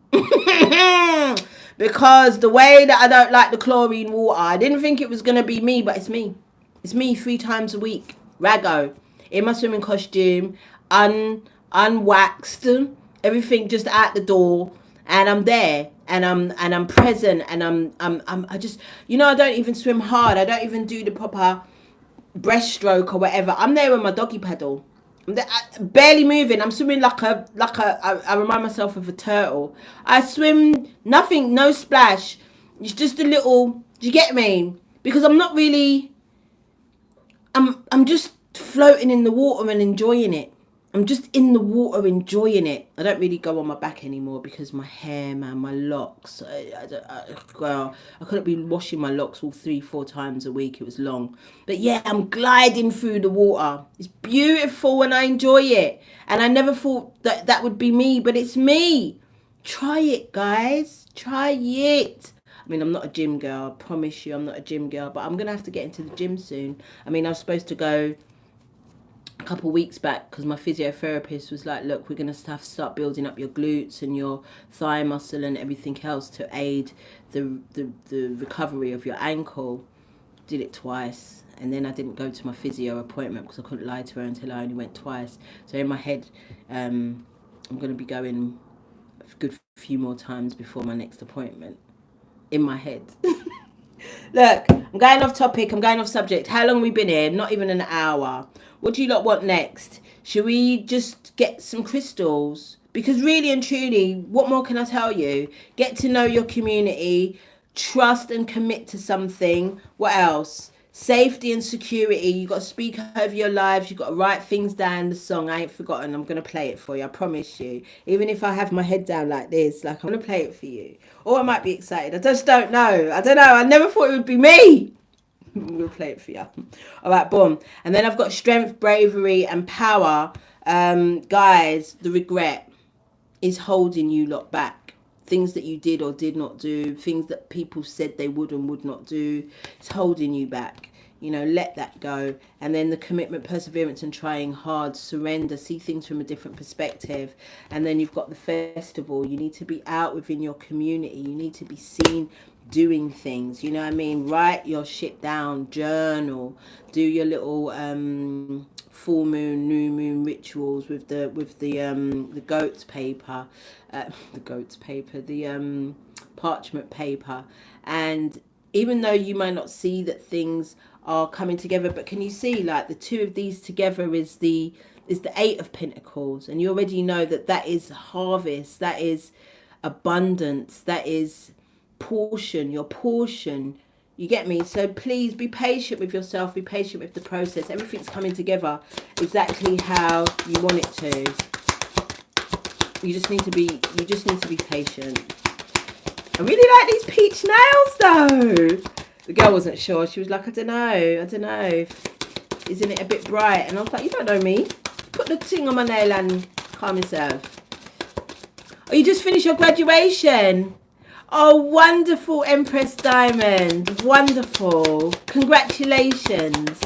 Because the way that I don't like the chlorine water, I didn't think it was going to be me, but it's me. It's me 3 times a week. Raggo. In my swimming costume, unwaxed, everything just out the door, and I'm there, and I'm present, and I just, you know, I don't even swim hard. I don't even do the proper breaststroke or whatever. I'm there with my doggy paddle. I'm there, barely moving. I'm swimming I remind myself of a turtle. I swim nothing, no splash. It's just a little. Do you get me? Because I'm not really. I'm just floating in the water and enjoying it. I'm just in the water enjoying it. I don't really go on my back anymore because my hair, man, my locks. Well, I couldn't be washing my locks all 3-4 times a week. It was long. But yeah, I'm gliding through the water. It's beautiful and I enjoy it. And I never thought that would be me, but it's me. Try it, guys. Try it. I mean, I'm not a gym girl. I promise you, I'm not a gym girl. But I'm going to have to get into the gym soon. I mean, I was supposed to go a couple of weeks back because my physiotherapist was like, look, we're going to have to start building up your glutes and your thigh muscle and everything else to aid the recovery of your ankle. Did it twice, and then I didn't go to my physio appointment because I couldn't lie to her until I only went twice. So in my head, I'm going to be going a good few more times before my next appointment. In my head. Look, I'm going off topic, I'm going off subject. How long have we been here? Not even an hour. What do you lot want next? Should we just get some crystals? Because really and truly, what more can I tell you? Get to know your community, trust and commit to something. What else? Safety and security. You got to speak over your lives. You got to write things down. The song, I ain't forgotten. I'm going to play it for you. I promise you. Even if I have my head down like this, like, I'm going to play it for you. Or I might be excited. I just don't know. I don't know. I never thought it would be me. We'll play it for you. All right, boom. And then I've got strength, bravery, and power. Guys, the regret is holding you lot back. Things that you did or did not do, things that people said they would and would not do, it's holding you back. You know, let that go. And then the commitment, perseverance, and trying hard, surrender, see things from a different perspective. And then you've got the festival. You need to be out within your community. You need to be seen doing things. You know what I mean? Write your shit down, journal, do your little full moon, new moon rituals with the goat's paper, the parchment paper, and even though you might not see that things are coming together, but can you see like the two of these together is the Eight of Pentacles, and you already know that that is harvest, that is abundance, that is portion, your portion. You get me? So please be patient with yourself, be patient with the process. Everything's coming together exactly how you want it to. You just need to be patient. I really like these peach nails though. The girl wasn't sure. She was like, I don't know. Isn't it a bit bright? And I was like, you don't know me. Put the thing on my nail and calm yourself. Oh, you just finished your graduation. Oh, wonderful, Empress Diamond. Wonderful. Congratulations.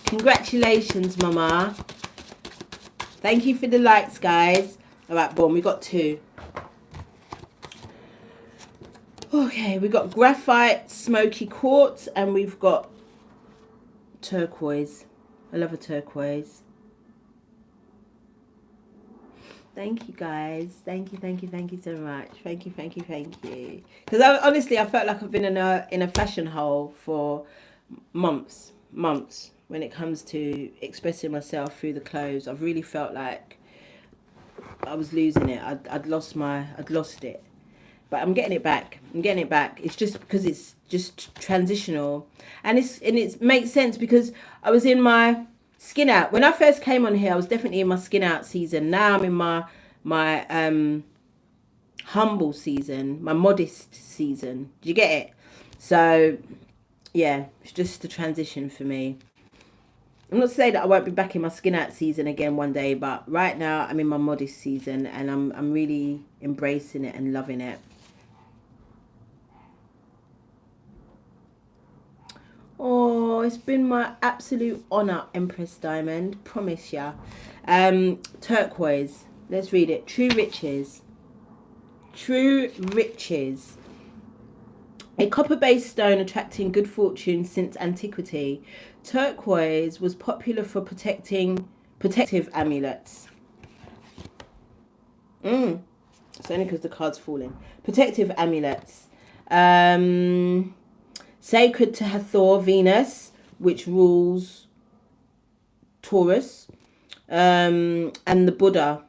Congratulations, Mama. Thank you for the likes, guys. All right, boom. We got 2. Okay, we got graphite, smoky quartz, and we've got turquoise. I love a turquoise. Thank you, guys. Thank you so much. Thank you. Because honestly, I felt like I've been in a fashion hole for months when it comes to expressing myself through the clothes. I've really felt like I was losing it. I'd lost it. But I'm getting it back. It's just because it's just transitional. And it makes sense because I was in my skin out. When I first came on here, I was definitely in my skin out season. Now I'm in my humble season, my modest season. Do you get it? So, yeah, it's just a transition for me. I'm not saying that I won't be back in my skin out season again one day, but right now I'm in my modest season and I'm really embracing it and loving it. Oh, it's been my absolute honor, Empress Diamond. Promise ya. Turquoise. Let's read it. True riches. True riches. A copper-based stone attracting good fortune since antiquity. Turquoise was popular for protective amulets. It's only because the card's falling. Protective amulets. Sacred to Hathor, Venus, which rules Taurus, and the Buddha.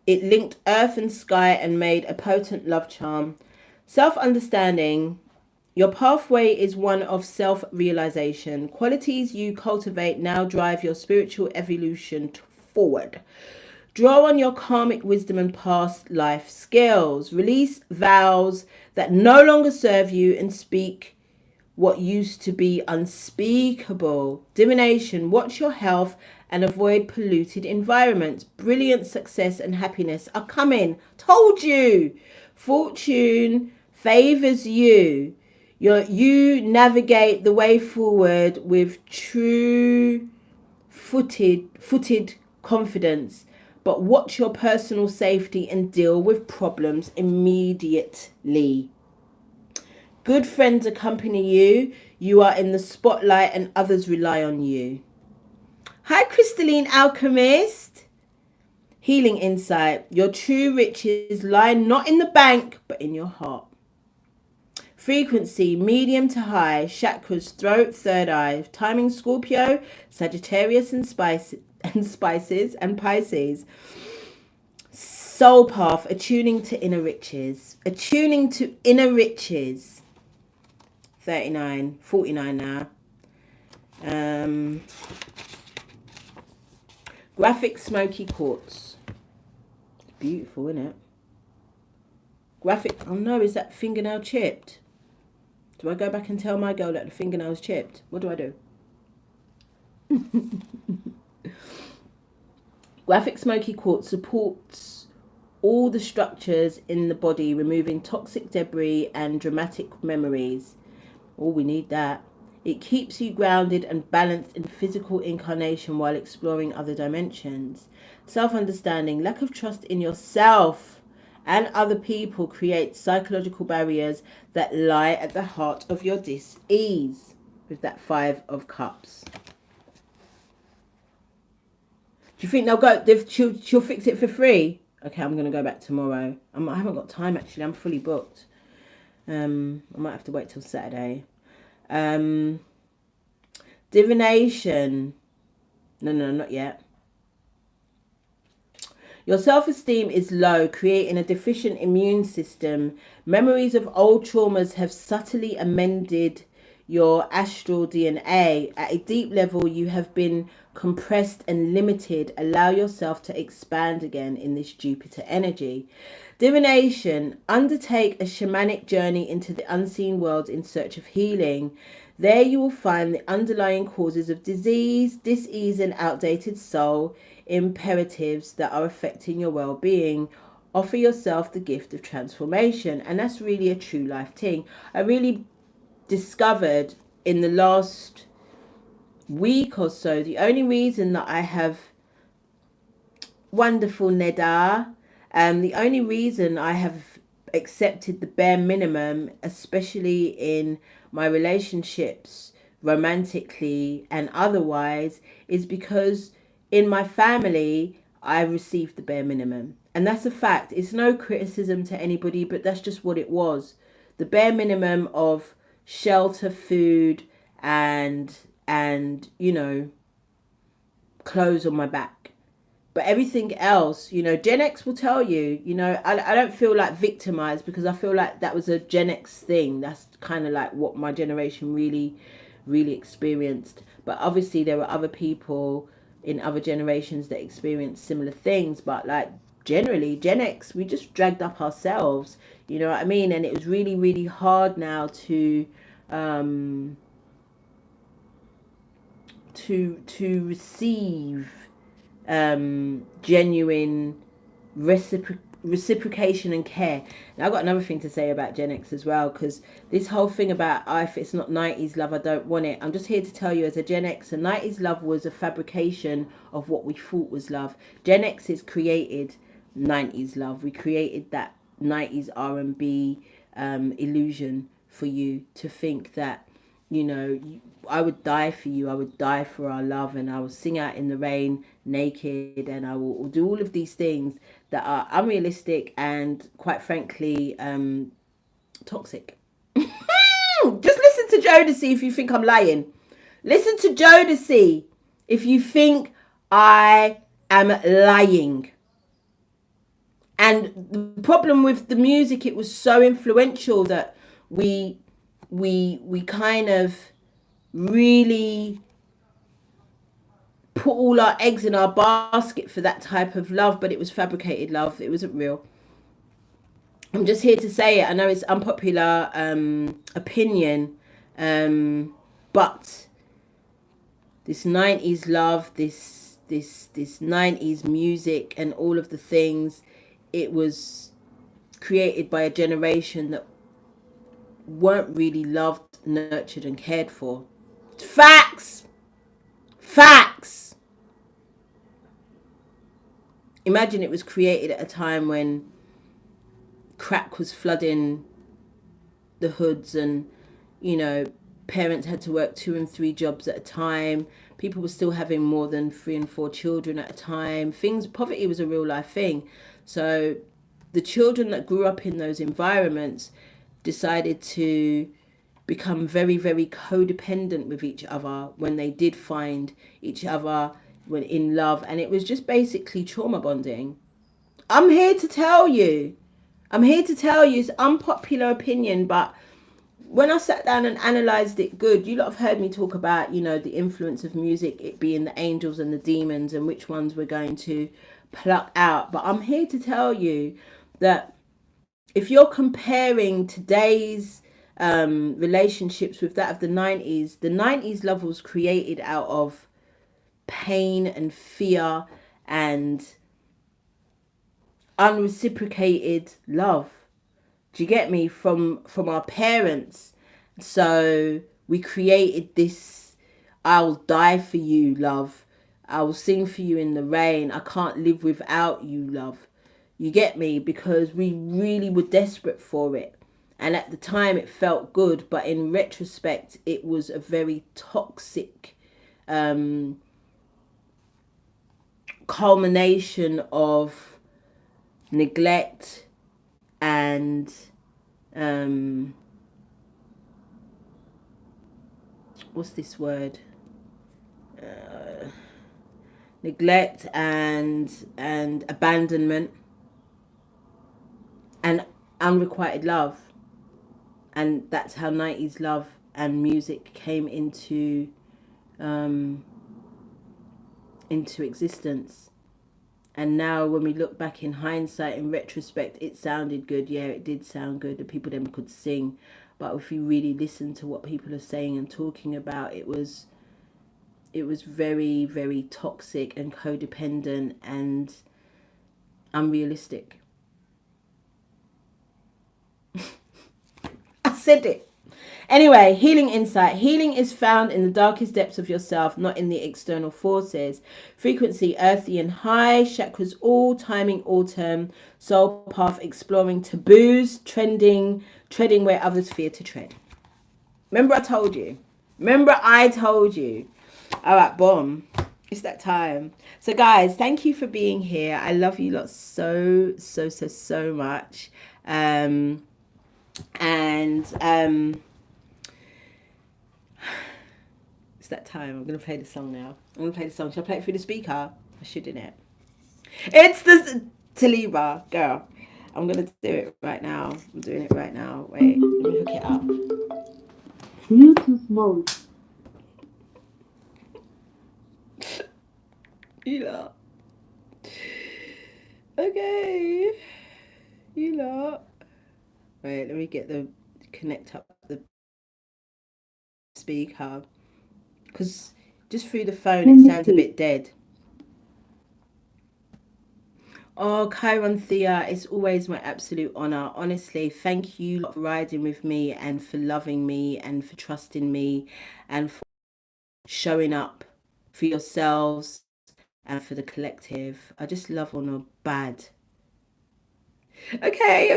It linked earth and sky and made a potent love charm. Self-understanding. Your pathway is one of self-realization. Qualities you cultivate now drive your spiritual evolution forward. Draw on your karmic wisdom and past life skills. Release vows that no longer serve you and speak what used to be unspeakable. Divination. Watch your health and avoid polluted environments. Brilliant success and happiness are coming. Told you. Fortune favors you. You navigate the way forward with true footed confidence. But watch your personal safety and deal with problems immediately. Good friends accompany you. You are in the spotlight and others rely on you. Hi, Crystalline Alchemist. Healing insight. Your true riches lie not in the bank, but in your heart. Frequency, medium to high. Chakras, throat, third eye. Timing, Scorpio, Sagittarius and spices and Pisces. Soul path, attuning to inner riches. Attuning to inner riches. 49 now. Graphic smoky quartz. It's beautiful, isn't it? Graphic. Oh no, is that fingernail chipped? Do I go back and tell my girl that the fingernail's chipped? What do I do? Graphic smoky quartz supports all the structures in the body, removing toxic debris and dramatic memories. Oh, we need that. It keeps you grounded and balanced in physical incarnation while exploring other dimensions. Self-understanding, lack of trust in yourself and other people creates psychological barriers that lie at the heart of your dis-ease. With that 5 of Cups. Do you think she'll fix it for free? Okay, I'm going to go back tomorrow. I haven't got time actually. I'm fully booked. I might have to wait till Saturday. Divination. No, not yet. Your self-esteem is low, creating a deficient immune system. Memories of old traumas have subtly amended your astral DNA. At a deep level, you have been compressed and limited. Allow yourself to expand again in this Jupiter energy. Divination. Undertake a shamanic journey into the unseen world in search of healing. There you will find the underlying causes of disease, dis-ease, and outdated soul imperatives that are affecting your well-being. Offer yourself the gift of transformation. And that's really a true life thing. I really discovered in the last week or so, the only reason that I have wonderful Neda, the only reason I have accepted the bare minimum, especially in my relationships, romantically and otherwise, is because in my family I received the bare minimum. And that's a fact. It's no criticism to anybody, but that's just what it was. The bare minimum of shelter, food, and you know, clothes on my back. But everything else, you know, Gen X will tell you, you know, I don't feel like victimized, because I feel like that was a Gen X thing. That's kind of like what my generation really experienced. But obviously there were other people in other generations that experienced similar things. But like generally, Gen X, we just dragged up ourselves, you know what I mean? And it was really hard now um, to receive genuine reciprocation and care. Now I've got another thing to say about Gen X as well, because this whole thing about if it's not 90s love, I don't want it. I'm just here to tell you, as a Gen Xer, 90s love was a fabrication of what we thought was love. Gen X has created 90s love. We created that 90s R&B illusion for you to think that, you know, I would die for you, I would die for our love, and I will sing out in the rain naked, and I will do all of these things that are unrealistic and, quite frankly, toxic. Just listen to Jodeci if you think I'm lying. Listen to Jodeci if you think I am lying. And the problem with the music, it was so influential that we kind of really put all our eggs in our basket for that type of love, but it was fabricated love. It wasn't real. I'm just here to say it. I know it's unpopular opinion, but this 90s love, this 90s music and all of the things, it was created by a generation that weren't really loved, nurtured and cared for. Facts. Imagine it was created at a time when crack was flooding the hoods, and, you know, parents had to work 2 and 3 jobs at a time. People were still having more than 3 and 4 children at a time. Poverty was a real life thing. So the children that grew up in those environments decided to become very codependent with each other when they did find each other when in love, and it was just basically trauma bonding. I'm here to tell you. It's unpopular opinion, but when I sat down and analysed it good, you lot have heard me talk about, you know, the influence of music, it being the angels and the demons, and which ones we're going to pluck out. But I'm here to tell you that if you're comparing today's relationships with that of the 90s love was created out of pain and fear and unreciprocated love. Do you get me? From our parents. So we created this I'll die for you love. I will sing for you in the rain. I can't live without you love. You get me? Because we really were desperate for it. And at the time it felt good, but in retrospect it was a very toxic culmination of neglect and what's this word? Neglect and abandonment and unrequited love. And that's how 90s love and music came into existence. And now when we look back in hindsight, in retrospect, it sounded good. Yeah, it did sound good. The people then could sing. But if you really listen to what people are saying and talking about, it was very, very toxic and codependent and unrealistic. I said it. Anyway, healing insight. Healing is found in the darkest depths of yourself, not in the external forces. Frequency, earthy and high. Chakras all, timing autumn. Soul path, exploring taboos, treading where others fear to tread. Remember I told you. All right, boom. It's that time. So guys, thank you for being here. I love you lots so much. It's that time. I'm going to play the song now. Should I play it through the speaker? I should, innit? It's the Taliba, girl. I'm going to do it right now. I'm doing it right now. Wait, let me hook it up. Bluetooth mode. You lot. Okay. You lot. Wait, let me connect up the speaker. Because just through the phone it sounds a bit dead. Oh, Chiron Thea, it's always my absolute honour. Honestly, thank you for riding with me and for loving me and for trusting me and for showing up for yourselves and for the collective. I just love on a bad. Okay.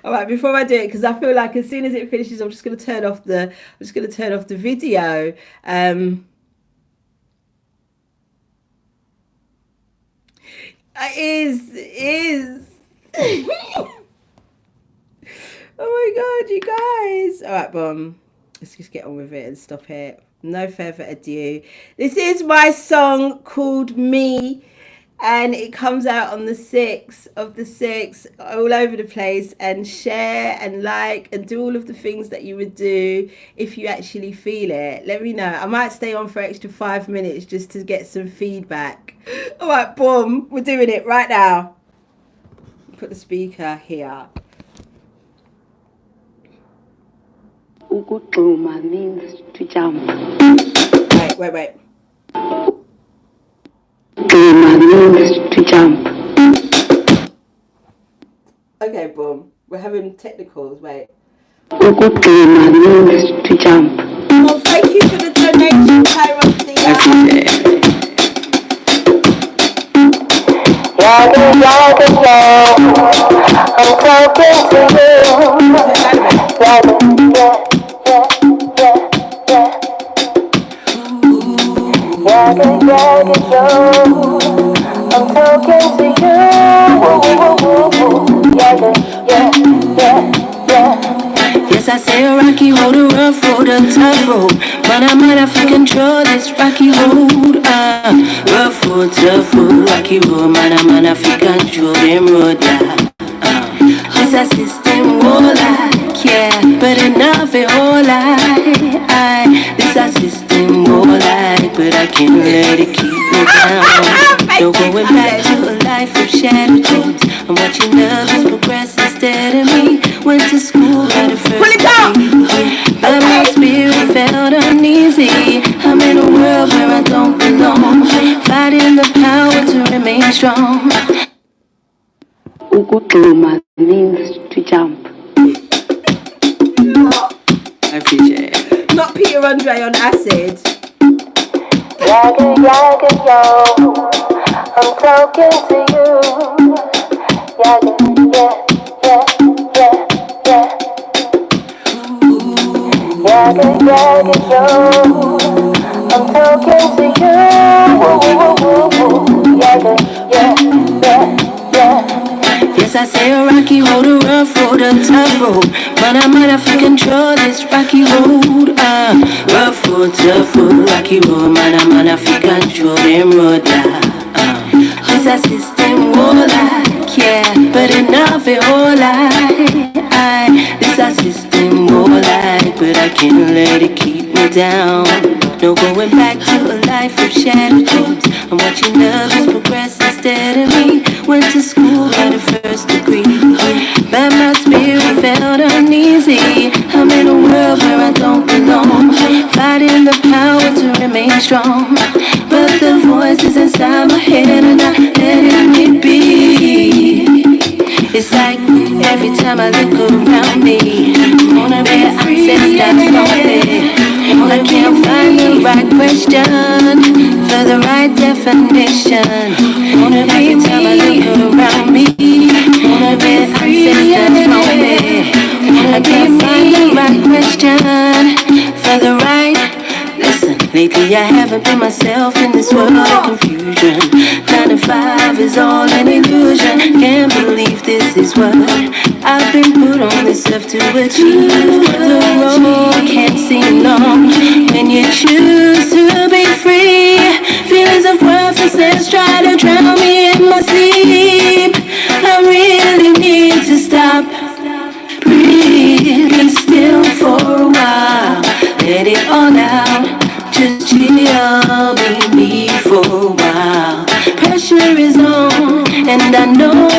All right, before I do it, because I feel like as soon as it finishes, I'm just going to turn off the video. It is. Oh my God, you guys. All right, boom. Let's just get on with it and stop it. No further ado. This is my song called Me. And it comes out on the 6th of the 6th, all over the place. And share and like and do all of the things that you would do if you actually feel it. Let me know. I might stay on for extra 5 minutes just to get some feedback. All right, boom. We're doing it right now. Put the speaker here. Ukugxuma means to jump. Wait. Means to jump. Okay, boom. We're having technicals. Wait. Ukugxuma means to jump. Oh, thank you for the donation, Chiron Thea. I'm talking to you. I'm talking to you. Yes, I say a rocky road, a rough road, a tough road. But I'm out of control this rocky road. Rough road, tough road, rocky road. Man, I'm out of control them road. This a system all like, yeah, but enough it all like. This a system all like, but I can't let it keep me down. No going back to a life of shattered dreams. I'm watching others progress instead of me. Went to school at a first but my spirit felt uneasy. I'm in a world where I don't belong, fighting the power to remain strong. Ukugxuma means to jump. Not Peter Andre on acid. Yaga, yo, I'm talking to you. Yaga, yeah. Yaga, yo, I'm talking to you. Yaga, yeah. Yes, I say a rocky road, a rough road, a tough road. But I might have to control this rocky road. Rough road, tough road, rocky road. Man, I might have to control them road. This a system all like, yeah. But enough it all like. This a system all like. But I can't let it keep me down. No going back to a life of shadows. I'm watching others progress instead of me. Went to school, got a first degree. But my spirit felt uneasy. I'm in a world where I don't belong. Fighting the power to remain strong. But the voices inside my head are not letting me be. It's like every time I look around me, wanna be ancestors from there. I can't find the right question for the right definition. Every time I look around me, wanna be ancestors from there. I can't find the right question for the right. Listen, lately I haven't been myself in this world of confusion. 9 to 5 is all an illusion. Can't believe this is what I've been put on this earth to achieve. The road can't seem long when you choose to be free. Feelings of worthlessness try to drown me in my sleep. I really need to stop, breathing still for a while. Let it all out, just chill, baby, for a while. Pressure is on, and I know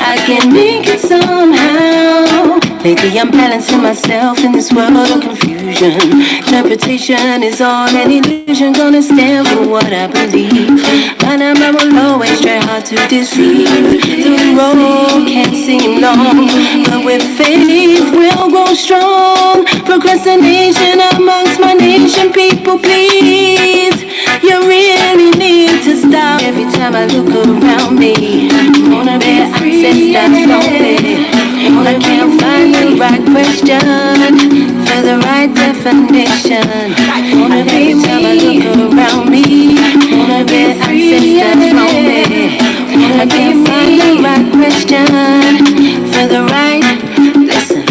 I can make it somehow. Lately I'm balancing myself in this world of confusion. Interpretation is all an illusion. Gonna stand for what I believe. My number will always try hard to deceive. The road can't seem long, but with faith we'll grow strong. Procrastination amongst my nation, people, please. You really need to stop. Every time I look around me, wanna be ancestors from there. I can't find the right question for the right definition. Every time I look around me, wanna be ancestors from there. I can't find the right question for the right. Listen.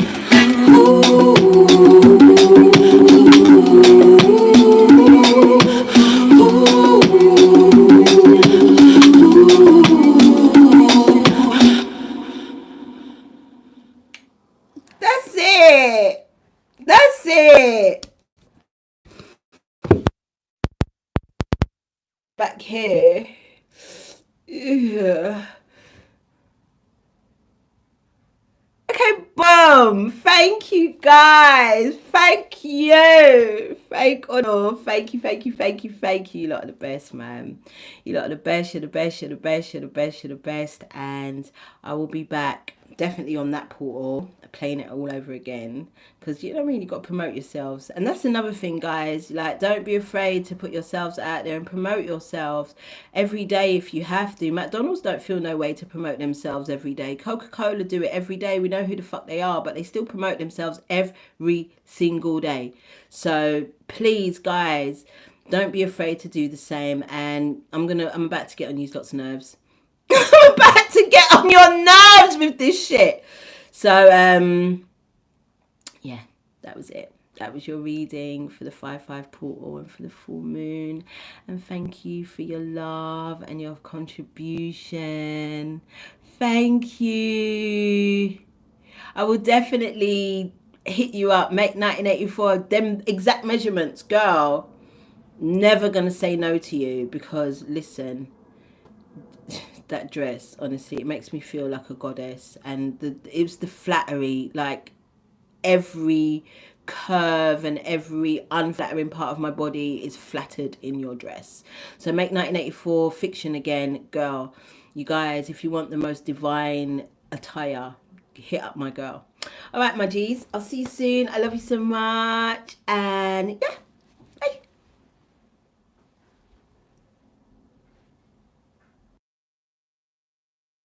That's it. That's it. Back here. Yeah. Okay, boom. Thank you guys. Thank you. Thank you. Thank you. You lot are the best, man. You lot are the best. You're the best. You're the best. You're the best. You're the best. And I will be back definitely on that portal, playing it all over again, because you know what I mean, you got to promote yourselves. And that's another thing, guys, like, don't be afraid to put yourselves out there and promote yourselves every day if you have to. McDonald's don't feel no way to promote themselves every day. Coca-Cola do it every day. We know who the fuck they are, but they still promote themselves every single day. So please, guys, don't be afraid to do the same. And I'm about to get on you lot's nerves. I'm about to get on your nerves with this shit. So yeah, that was it. That was your reading for the 5/5 portal and for the full moon. And thank you for your love and your contribution. Thank you. I will definitely hit you up, make 1984 them exact measurements, girl. Never gonna say no to you, because listen, that dress, honestly, it makes me feel like a goddess. And it was the flattery, like every curve and every unflattering part of my body is flattered in your dress. So make 1984 fiction again, girl. You guys, if you want the most divine attire, hit up my girl. All right, my G's, I'll see you soon. I love you so much. And yeah,